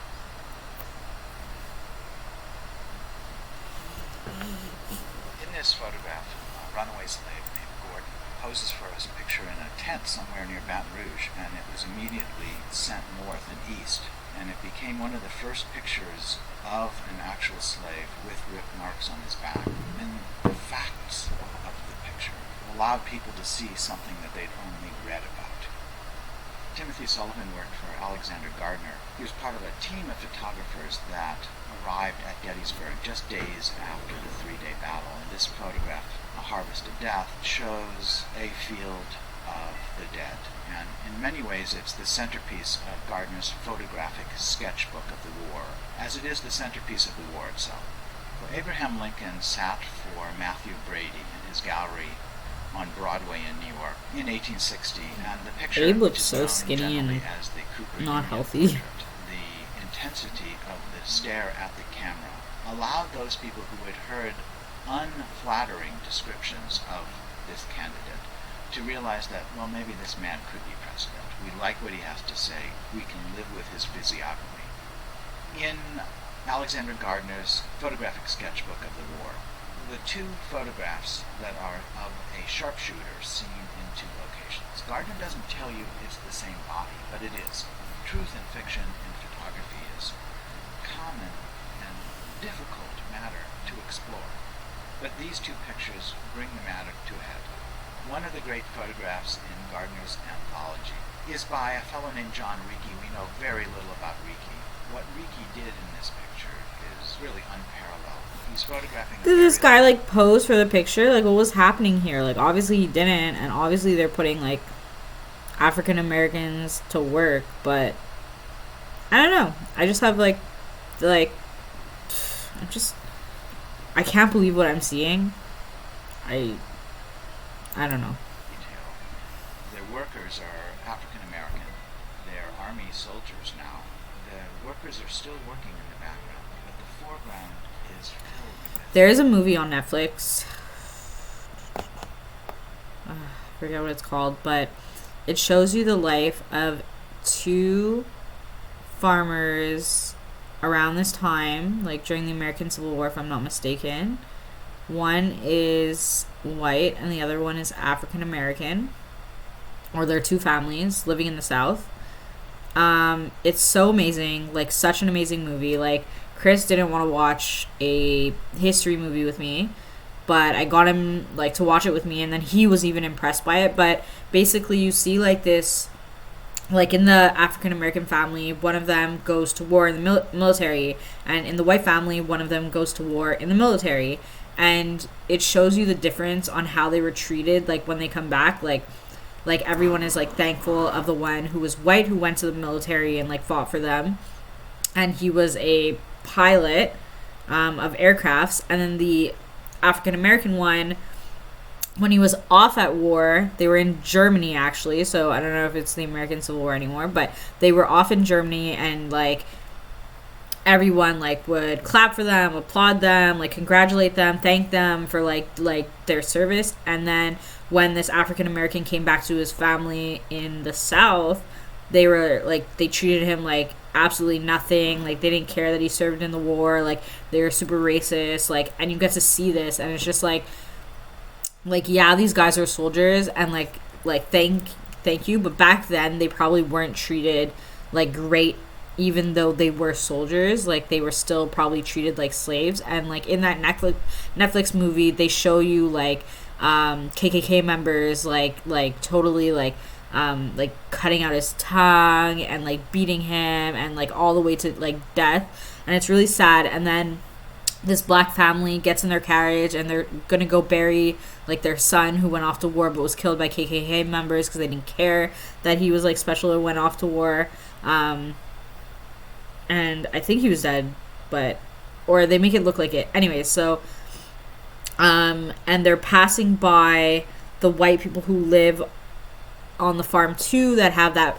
Speaker 3: This photograph, a runaway slave named Gordon poses for us a picture in a tent somewhere near Baton Rouge, and it was immediately sent north and east, and it became one of the first pictures of an actual slave with rip marks on his back. And the facts of the picture allowed people to see something that they'd only read about. Timothy Sullivan worked for Alexander Gardner. He was part of a team of photographers that arrived at Gettysburg just days after the 3-day battle. And this photograph, A Harvest of Death, shows a field of the dead. And in many ways, it's the centerpiece of Gardner's photographic sketchbook of the war, as it is the centerpiece of the war itself. So Abraham Lincoln sat for Matthew Brady in his gallery on Broadway in New York in 1860, and the picture
Speaker 1: Abe looked so skinny and
Speaker 3: as the Cooper
Speaker 1: not
Speaker 3: Union
Speaker 1: healthy.
Speaker 3: portrait, the intensity of the stare at the camera allowed those people who had heard unflattering descriptions of this candidate to realize that, well, maybe this man could be president. We like what he has to say. We can live with his physiognomy. In Alexander Gardner's photographic sketchbook of the war, the two photographs that are of a sharpshooter seen in two locations. Gardner doesn't tell you it's the same body, but it is. Truth in fiction in photography is common and difficult matter to explore. But these two pictures bring the matter to a head. One of the great photographs in Gardner's anthology is by a fellow named John Ricci. We know very little about Ricci. What Ricci did in this picture is really unparalleled. He's photographing.
Speaker 1: Did this guy like pose for the picture? Like, what was happening here? Like, obviously he didn't, and obviously they're putting like African Americans to work, but I don't know. I just have I can't believe what I'm seeing. I don't know.
Speaker 3: Their workers are African American. They're army soldiers now. The workers are still working in the background, but the foreground is filled with...
Speaker 1: There is a movie on Netflix. I forget what it's called, but it shows you the life of two farmers around this time, like during the American Civil War, if I'm not mistaken. One is white and the other one is African American, or they're two families living in the South. It's so amazing, like such an amazing movie. Like, Chris didn't want to watch a history movie with me, but I got him like to watch it with me, and then he was even impressed by it. But basically you see like this, like in the African American family, one of them goes to war in the military, and in the white family, one of them goes to war in the military. And it shows you the difference on how they were treated, like when they come back. Like everyone is like thankful of the one who was white who went to the military and like fought for them, and he was a pilot of aircrafts. And then the African American one, when he was off at war, they were in Germany actually, so I don't know if it's the American Civil War anymore, but they were off in Germany, and like everyone like would clap for them, applaud them, like congratulate them, thank them for like their service. And then when this African American came back to his family in the South, they were like, they treated him like absolutely nothing. Like, they didn't care that he served in the war. Like, they were super racist. Like, and you get to see this, and it's just like yeah, these guys are soldiers, and like thank you, but back then they probably weren't treated like great. Even though they were soldiers, like they were still probably treated like slaves. And like in that Netflix movie, they show you like KKK members like totally like cutting out his tongue and like beating him, and like all the way to like death. And it's really sad. And then this black family gets in their carriage, and they're gonna go bury like their son who went off to war but was killed by KKK members because they didn't care that he was like special or went off to war. And I think he was dead, or they make it look like it. Anyway, so, and they're passing by the white people who live on the farm too, that have that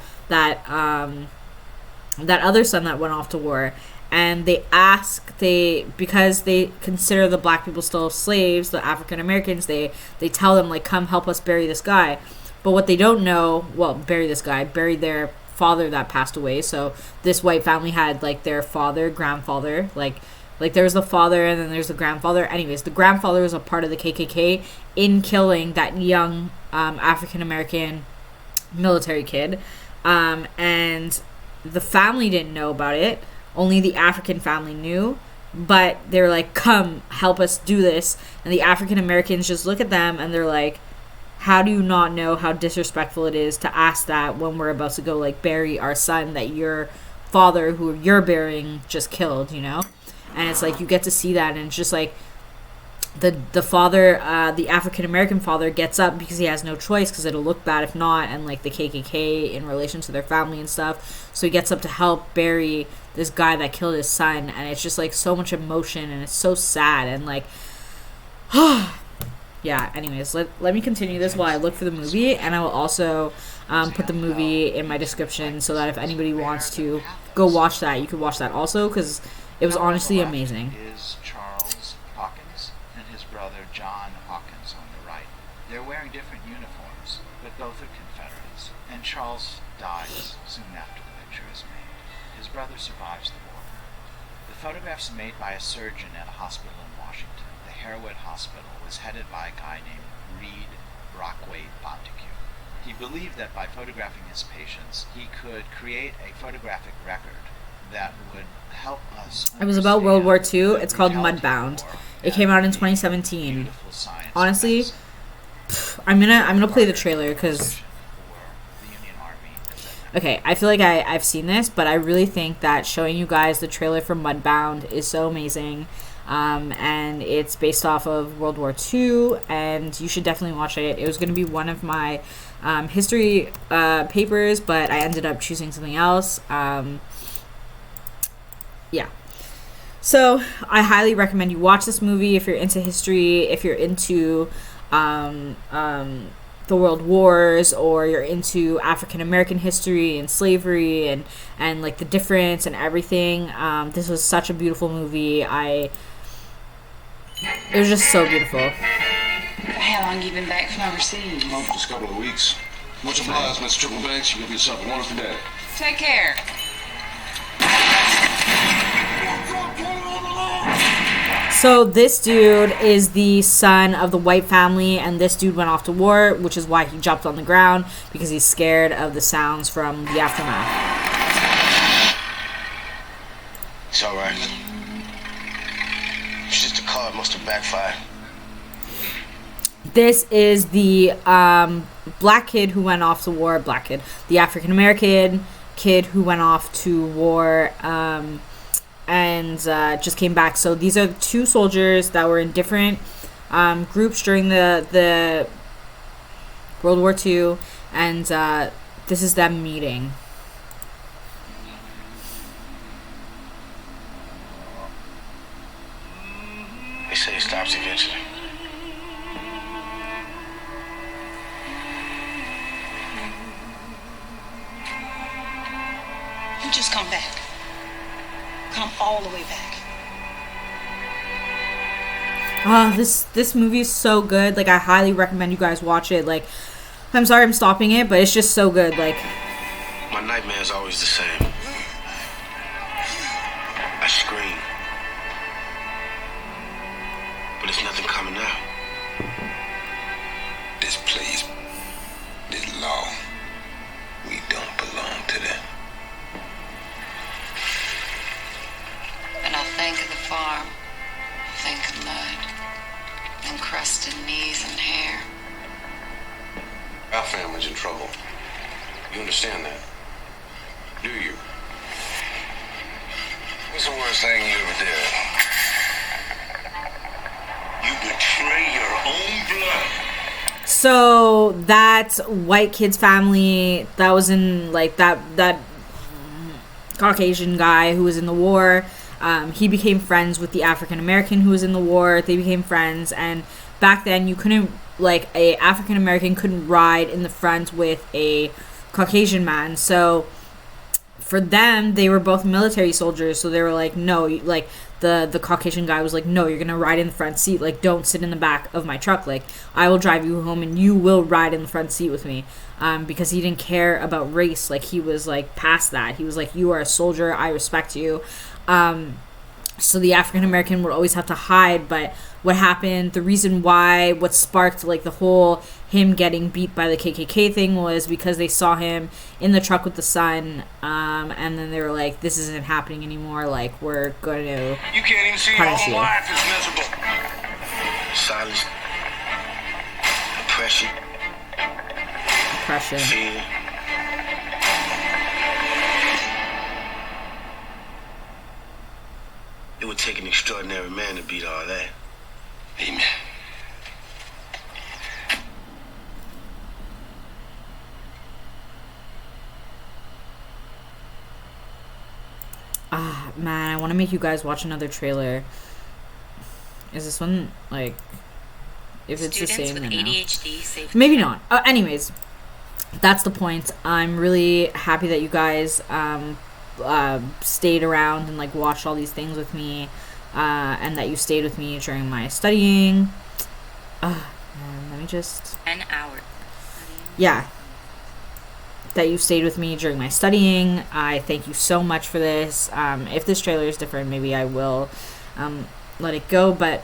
Speaker 1: other son that went off to war. And because they consider the black people still slaves, the African Americans, they tell them like, come help us bury this guy. But what they don't know, bury their father that passed away. So this white family had like their grandfather, like there's the father and then there's the grandfather. Anyways, the grandfather was a part of the KKK in killing that young African American military kid, and the family didn't know about it. Only the African family knew, but they're like, come help us do this. And the African Americans just look at them and they're like, how do you not know how disrespectful it is to ask that when we're about to go like bury our son that your father who you're burying just killed, you know? And it's like, you get to see that, and it's just like the father, the African American father, gets up because he has no choice because it'll look bad if not, and like the KKK in relation to their family and stuff. So he gets up to help bury this guy that killed his son, and it's just like so much emotion, and it's so sad, and like yeah, anyways, let me continue this while I look for the movie, and I will also put the movie in my description so that if anybody wants to go watch that, you could watch that also, because it was honestly amazing.
Speaker 3: Is Charles Hawkins and his brother John Hawkins on the right. They're wearing different uniforms, but both are Confederates, and Charles dies soon after the picture is made. His brother survives the war. The photographs made by a surgeon at a hospital in Washington, the Harwood Hospital, was headed by a guy named Reed Brockway Montague. He believed that by photographing his patients, he could create a photographic record that would help us.
Speaker 1: It was about World War II. It's called Mudbound. It came out in 2017. Honestly, I'm gonna play the trailer because. Okay, I feel like I've seen this, but I really think that showing you guys the trailer for Mudbound is so amazing. And it's based off of World War II, and you should definitely watch it. It was going to be one of my history papers, but I ended up choosing something else. Yeah. So I highly recommend you watch this movie if you're into history, if you're into the world wars, or you're into African American history and slavery and like the difference and everything. This was such a beautiful movie. It was just so beautiful.
Speaker 4: How long you been back from overseas?
Speaker 5: Oh, just a couple of weeks. Much obliged, Mr. Triple Banks. You give yourself a wonderful day.
Speaker 4: Take care.
Speaker 1: So this dude is the son of the white family, and this dude went off to war, which is why he jumped on the ground, because he's scared of the sounds from the aftermath.
Speaker 5: It's all right. It's just a car. It must have backfired.
Speaker 1: This is the black kid who went off to war. Black kid, the African American kid who went off to war and just came back. So these are two soldiers that were in different groups during the World War II, and this is them meeting.
Speaker 5: They say it stops eventually.
Speaker 4: You just come back. Come all the way back.
Speaker 1: This movie is so good. Like, I highly recommend you guys watch it. Like, I'm sorry I'm stopping it, but it's just so good. Like,
Speaker 5: My nightmare's always the same. I scream. But there's nothing coming out. This place, this law, we don't belong to them.
Speaker 4: And I think of the farm, think of mud, encrusted knees and hair.
Speaker 5: Our family's in trouble. You understand that? Do you? What's the worst thing you ever did? You betray your own blood.
Speaker 1: so that white kid's family that was in, like, that Caucasian guy who was in the war, he became friends with the African American who was in the war. They became friends, and back then you couldn't, like, a African American couldn't ride in the front with a Caucasian man. So for them, they were both military soldiers, so they were like, no, like, the Caucasian guy was like, no, you're gonna ride in the front seat, like, don't sit in the back of my truck, like, I will drive you home and you will ride in the front seat with me, because he didn't care about race. Like, he was, like, past that. He was like, you are a soldier, I respect you. So the African American would always have to hide. But what happened, the reason why, what sparked, like, the whole him getting beat by the KKK thing was because they saw him in the truck with the son, and then they were like, this isn't happening anymore, like, we're going to
Speaker 5: You can't even see your
Speaker 1: punish
Speaker 5: own
Speaker 1: you.
Speaker 5: life is miserable. Silence. Oppression.
Speaker 1: Oppression.
Speaker 5: Fear. It would take an extraordinary man to beat all that. Amen.
Speaker 1: Man, I want to make you guys watch another trailer. Is this one, like, If it's the
Speaker 4: Students
Speaker 1: same,
Speaker 4: with
Speaker 1: then no.
Speaker 4: ADHD safe.
Speaker 1: Maybe not. Anyways, that's the point. I'm really happy that you guys stayed around and like watched all these things with me, and that you stayed with me during my studying. Let me just.
Speaker 4: An hour.
Speaker 1: Yeah. That you stayed with me during my studying. I thank you so much for this. If this trailer is different, maybe I will let it go. But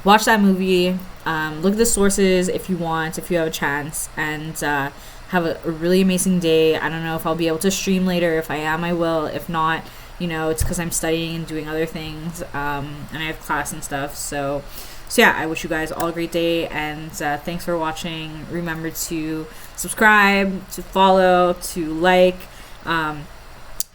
Speaker 1: watch that movie. Look at the sources if you want, if you have a chance, and have a really amazing day. I don't know if I'll be able to stream later. If I am, I will. If not, it's because I'm studying and doing other things, and I have class and stuff. So yeah, I wish you guys all a great day, and thanks for watching. Remember to subscribe, to follow, to like,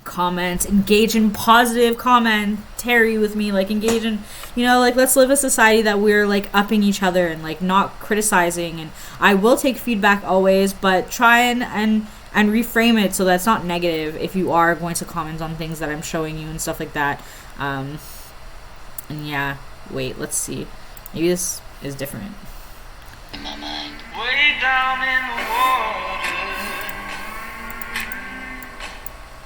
Speaker 1: comment, engage in positive commentary with me, like engage in, let's live a society that we're like upping each other and like not criticizing. And I will take feedback always, but try and reframe it so that's not negative if you are going to comment on things that I'm showing you and stuff like that. And yeah, wait, let's see. Maybe this is different.
Speaker 4: In my mind.
Speaker 6: Way down in the water.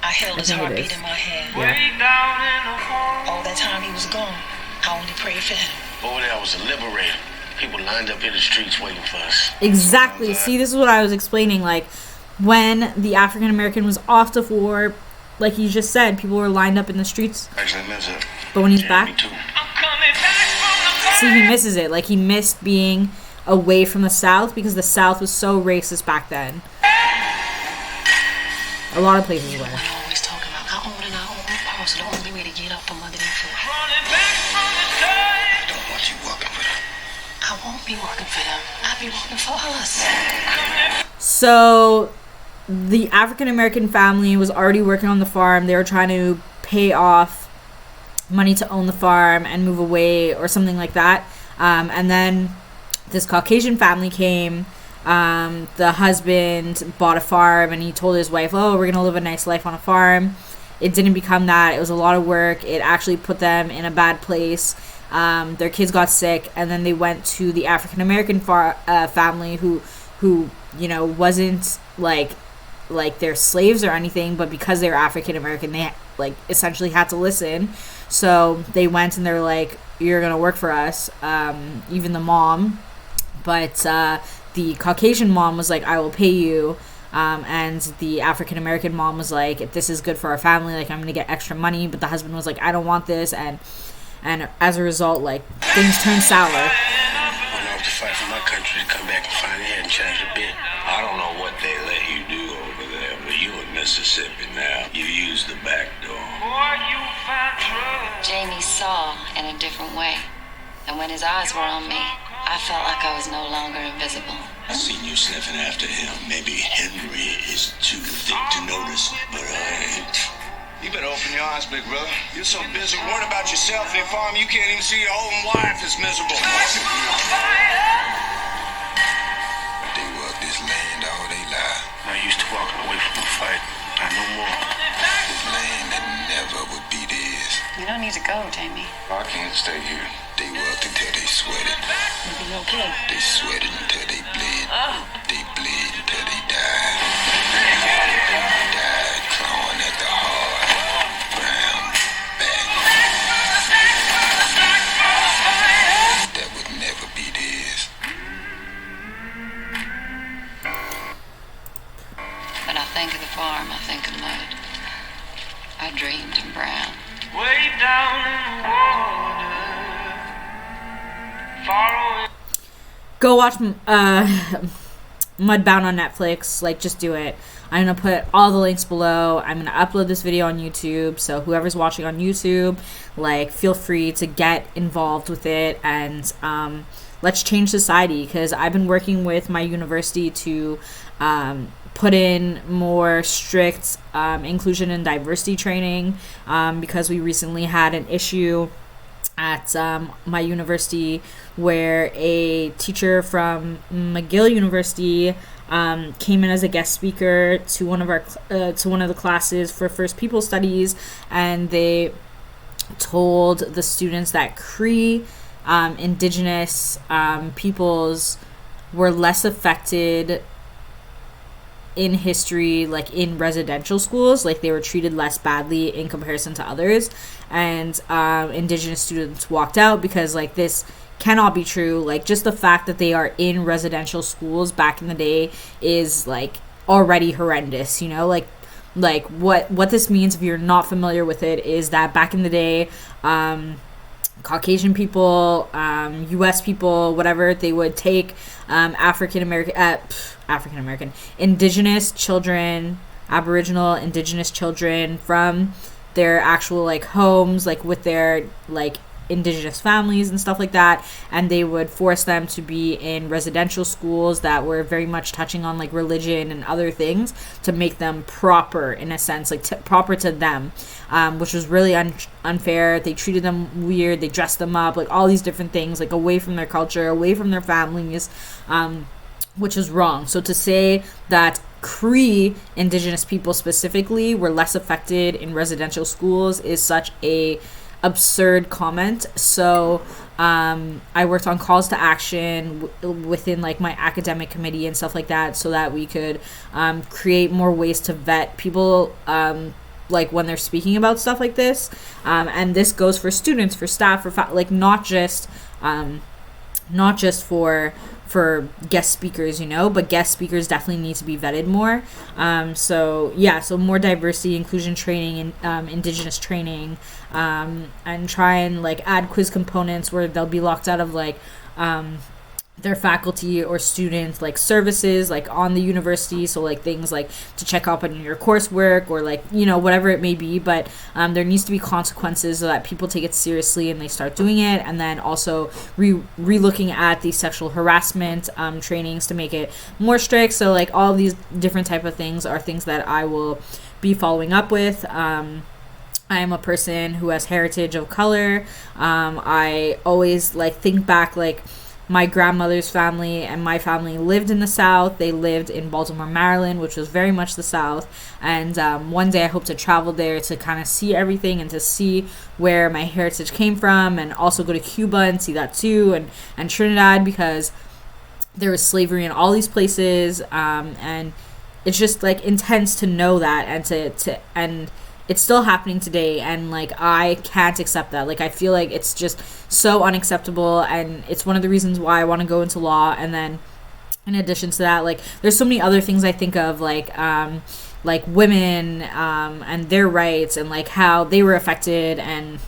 Speaker 4: I held his
Speaker 1: I think it
Speaker 4: heartbeat
Speaker 1: is.
Speaker 4: in my hand.
Speaker 1: Yeah.
Speaker 6: Way down in the water.
Speaker 4: All that time he was gone, I only prayed for him.
Speaker 5: Over there was a liberator. People lined up in the streets waiting for us.
Speaker 1: Exactly. See, this is what I was explaining. Like, when the African American was off the war, like he just said, people were lined up in the streets.
Speaker 5: Actually, there's a
Speaker 1: But when he's
Speaker 5: Jeremy
Speaker 1: back,
Speaker 5: too.
Speaker 6: I'm coming back from the
Speaker 1: see, he misses it. Like, he missed being away from the South because the South was so racist back then. A lot of places were.
Speaker 4: We're always talking about our own and our own powers. The only way to get up from under them foot.
Speaker 6: running back from the side.
Speaker 5: Don't want you working for them.
Speaker 4: I won't be working for them. I'll be working for us.
Speaker 1: So, the African American family was already working on the farm. They were trying to pay off money to own the farm and move away or something like that. And then this Caucasian family came. The husband bought a farm and he told his wife, oh, we're going to live a nice life on a farm. It didn't become that. It was a lot of work. It actually put them in a bad place. Their kids got sick, and then they went to the African American family who wasn't like they're slaves or anything, but because they're African American, they like essentially had to listen. So they went and they're like, you're gonna work for us, even the mom. But the Caucasian mom was like, I will pay you. And the African American mom was like, if this is good for our family, like I'm gonna get extra money. But the husband was like, I don't want this, and as a result, like things turned sour.
Speaker 5: I went off to fight for my country to come back and finally had and change a bit. I don't know what they let you do over there, but you in Mississippi now. You use the back door.
Speaker 6: Boy, you find trouble.
Speaker 4: Jamie saw in a different way. And when his eyes were on me, I felt like I was no longer invisible.
Speaker 5: I seen you sniffing after him. Maybe Henry is too thick to notice, but I ain't.
Speaker 7: You better open your eyes, big brother. You're so busy worrying about yourself and your farm, you can't even see your own wife is miserable.
Speaker 5: They work this land all they life. I used to walking away from a fight. I no more. This land that never would be theirs.
Speaker 4: You don't need to go, Jamie.
Speaker 5: I can't stay here. They worked until they sweated.
Speaker 4: You'll be okay.
Speaker 5: They sweated until they bled. They bled until they died. Died clawing at the hard, brown back. That would never be theirs.
Speaker 4: When I think of the farm, I think of mud. I dreamed in brown.
Speaker 6: Way down in the water. Far away.
Speaker 1: Go watch Mudbound on Netflix. Like, just do it. I'm gonna put all the links below. I'm gonna upload this video on YouTube, so whoever's watching on YouTube, like, feel free to get involved with it, and let's change society, because I've been working with my university to put in more strict inclusion and diversity training, because we recently had an issue at my university where a teacher from McGill University came in as a guest speaker to one of the classes for First People Studies, and they told the students that Cree indigenous peoples were less affected in history, like in residential schools, like they were treated less badly in comparison to others, and indigenous students walked out because like this cannot be true. Like just the fact that they are in residential schools back in the day is like already horrendous, you know. Like what this means, if you're not familiar with it, is that back in the day, Caucasian people, US people, whatever, they would take African American indigenous children, Aboriginal indigenous children from their actual like homes, like with their like indigenous families and stuff like that, and they would force them to be in residential schools that were very much touching on like religion and other things to make them proper, in a sense, like proper to them, which was really unfair. They treated them weird, they dressed them up, like all these different things, like away from their culture, away from their families, which is wrong. So to say that Cree indigenous people specifically were less affected in residential schools is such a absurd comment. So I worked on calls to action within like my academic committee and stuff like that, so that we could create more ways to vet people like when they're speaking about stuff like this, and this goes for students, for staff, for like not just for guest speakers, you know, but guest speakers definitely need to be vetted more. So more diversity, inclusion training, and indigenous training, and try and like add quiz components where they'll be locked out of like their faculty or students like services like on the university, so like things like to check up on your coursework or like, you know, whatever it may be, but there needs to be consequences so that people take it seriously and they start doing it. And then also re-looking at the sexual harassment trainings to make it more strict. So like all of these different type of things are things that I will be following up with. I am a person who has heritage of color. I always like think back, like my grandmother's family and my family lived in the South. They lived in Baltimore, Maryland, which was very much the South. And one day I hope to travel there to kind of see everything and to see where my heritage came from, and also go to Cuba and see that too, and Trinidad, because there was slavery in all these places. And it's just like intense to know that, and it's still happening today, and like I can't accept that. Like I feel like it's just so unacceptable, and it's one of the reasons why I want to go into law. And then in addition to that, like there's so many other things I think of, like women and their rights, and like how they were affected and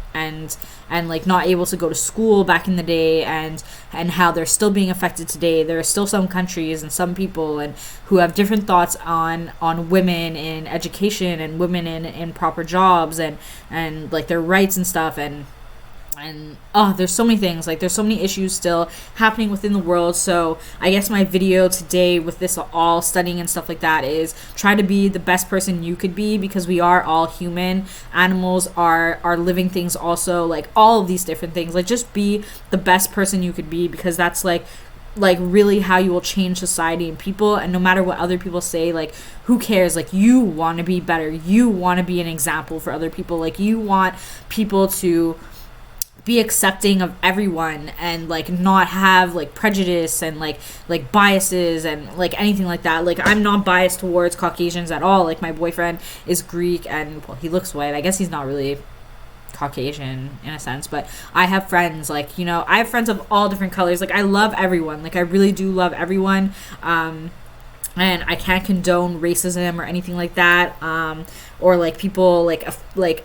Speaker 1: like not able to go to school back in the day, and how they're still being affected today. There are still some countries and some people and who have different thoughts on women in education and women in proper jobs and like their rights and stuff, and there's so many things, like there's so many issues still happening within the world. So I guess my video today with this all studying and stuff like that is try to be the best person you could be, because we are all human. Animals are living things also, like all of these different things. Like just be the best person you could be, because that's like really how you will change society and people. And no matter what other people say, like who cares? Like you want to be better, you want to be an example for other people, like you want people to be accepting of everyone and like not have like prejudice and like biases and like anything like that. Like I'm not biased towards Caucasians at all. Like my boyfriend is Greek, and well, he looks white. I guess he's not really Caucasian in a sense, but I have friends, like, you know, I have friends of all different colors. Like I love everyone, like I really do love everyone, and I can't condone racism or anything like that, or like people like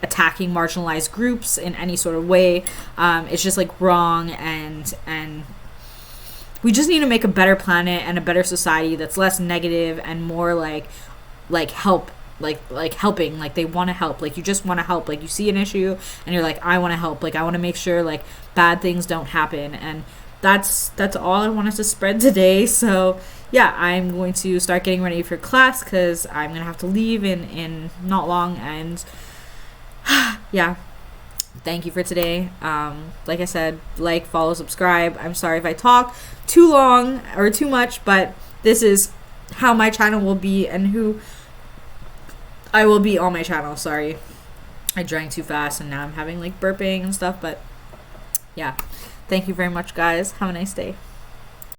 Speaker 1: attacking marginalized groups in any sort of way. It's just like wrong, and we just need to make a better planet and a better society that's less negative and more like help, like helping, like they want to help, like you just want to help, like you see an issue and you're like, I want to help, like I want to make sure like bad things don't happen. And that's all I wanted to spread today. So yeah, I'm going to start getting ready for class because I'm gonna have to leave in not long. And yeah, thank you for today. Like I said, like, follow, subscribe. I'm sorry if I talk too long or too much, but this is how my channel will be and who I will be on my channel. Sorry, I drank too fast and now I'm having like burping and stuff, but yeah, Thank you very much, guys. Have a nice day.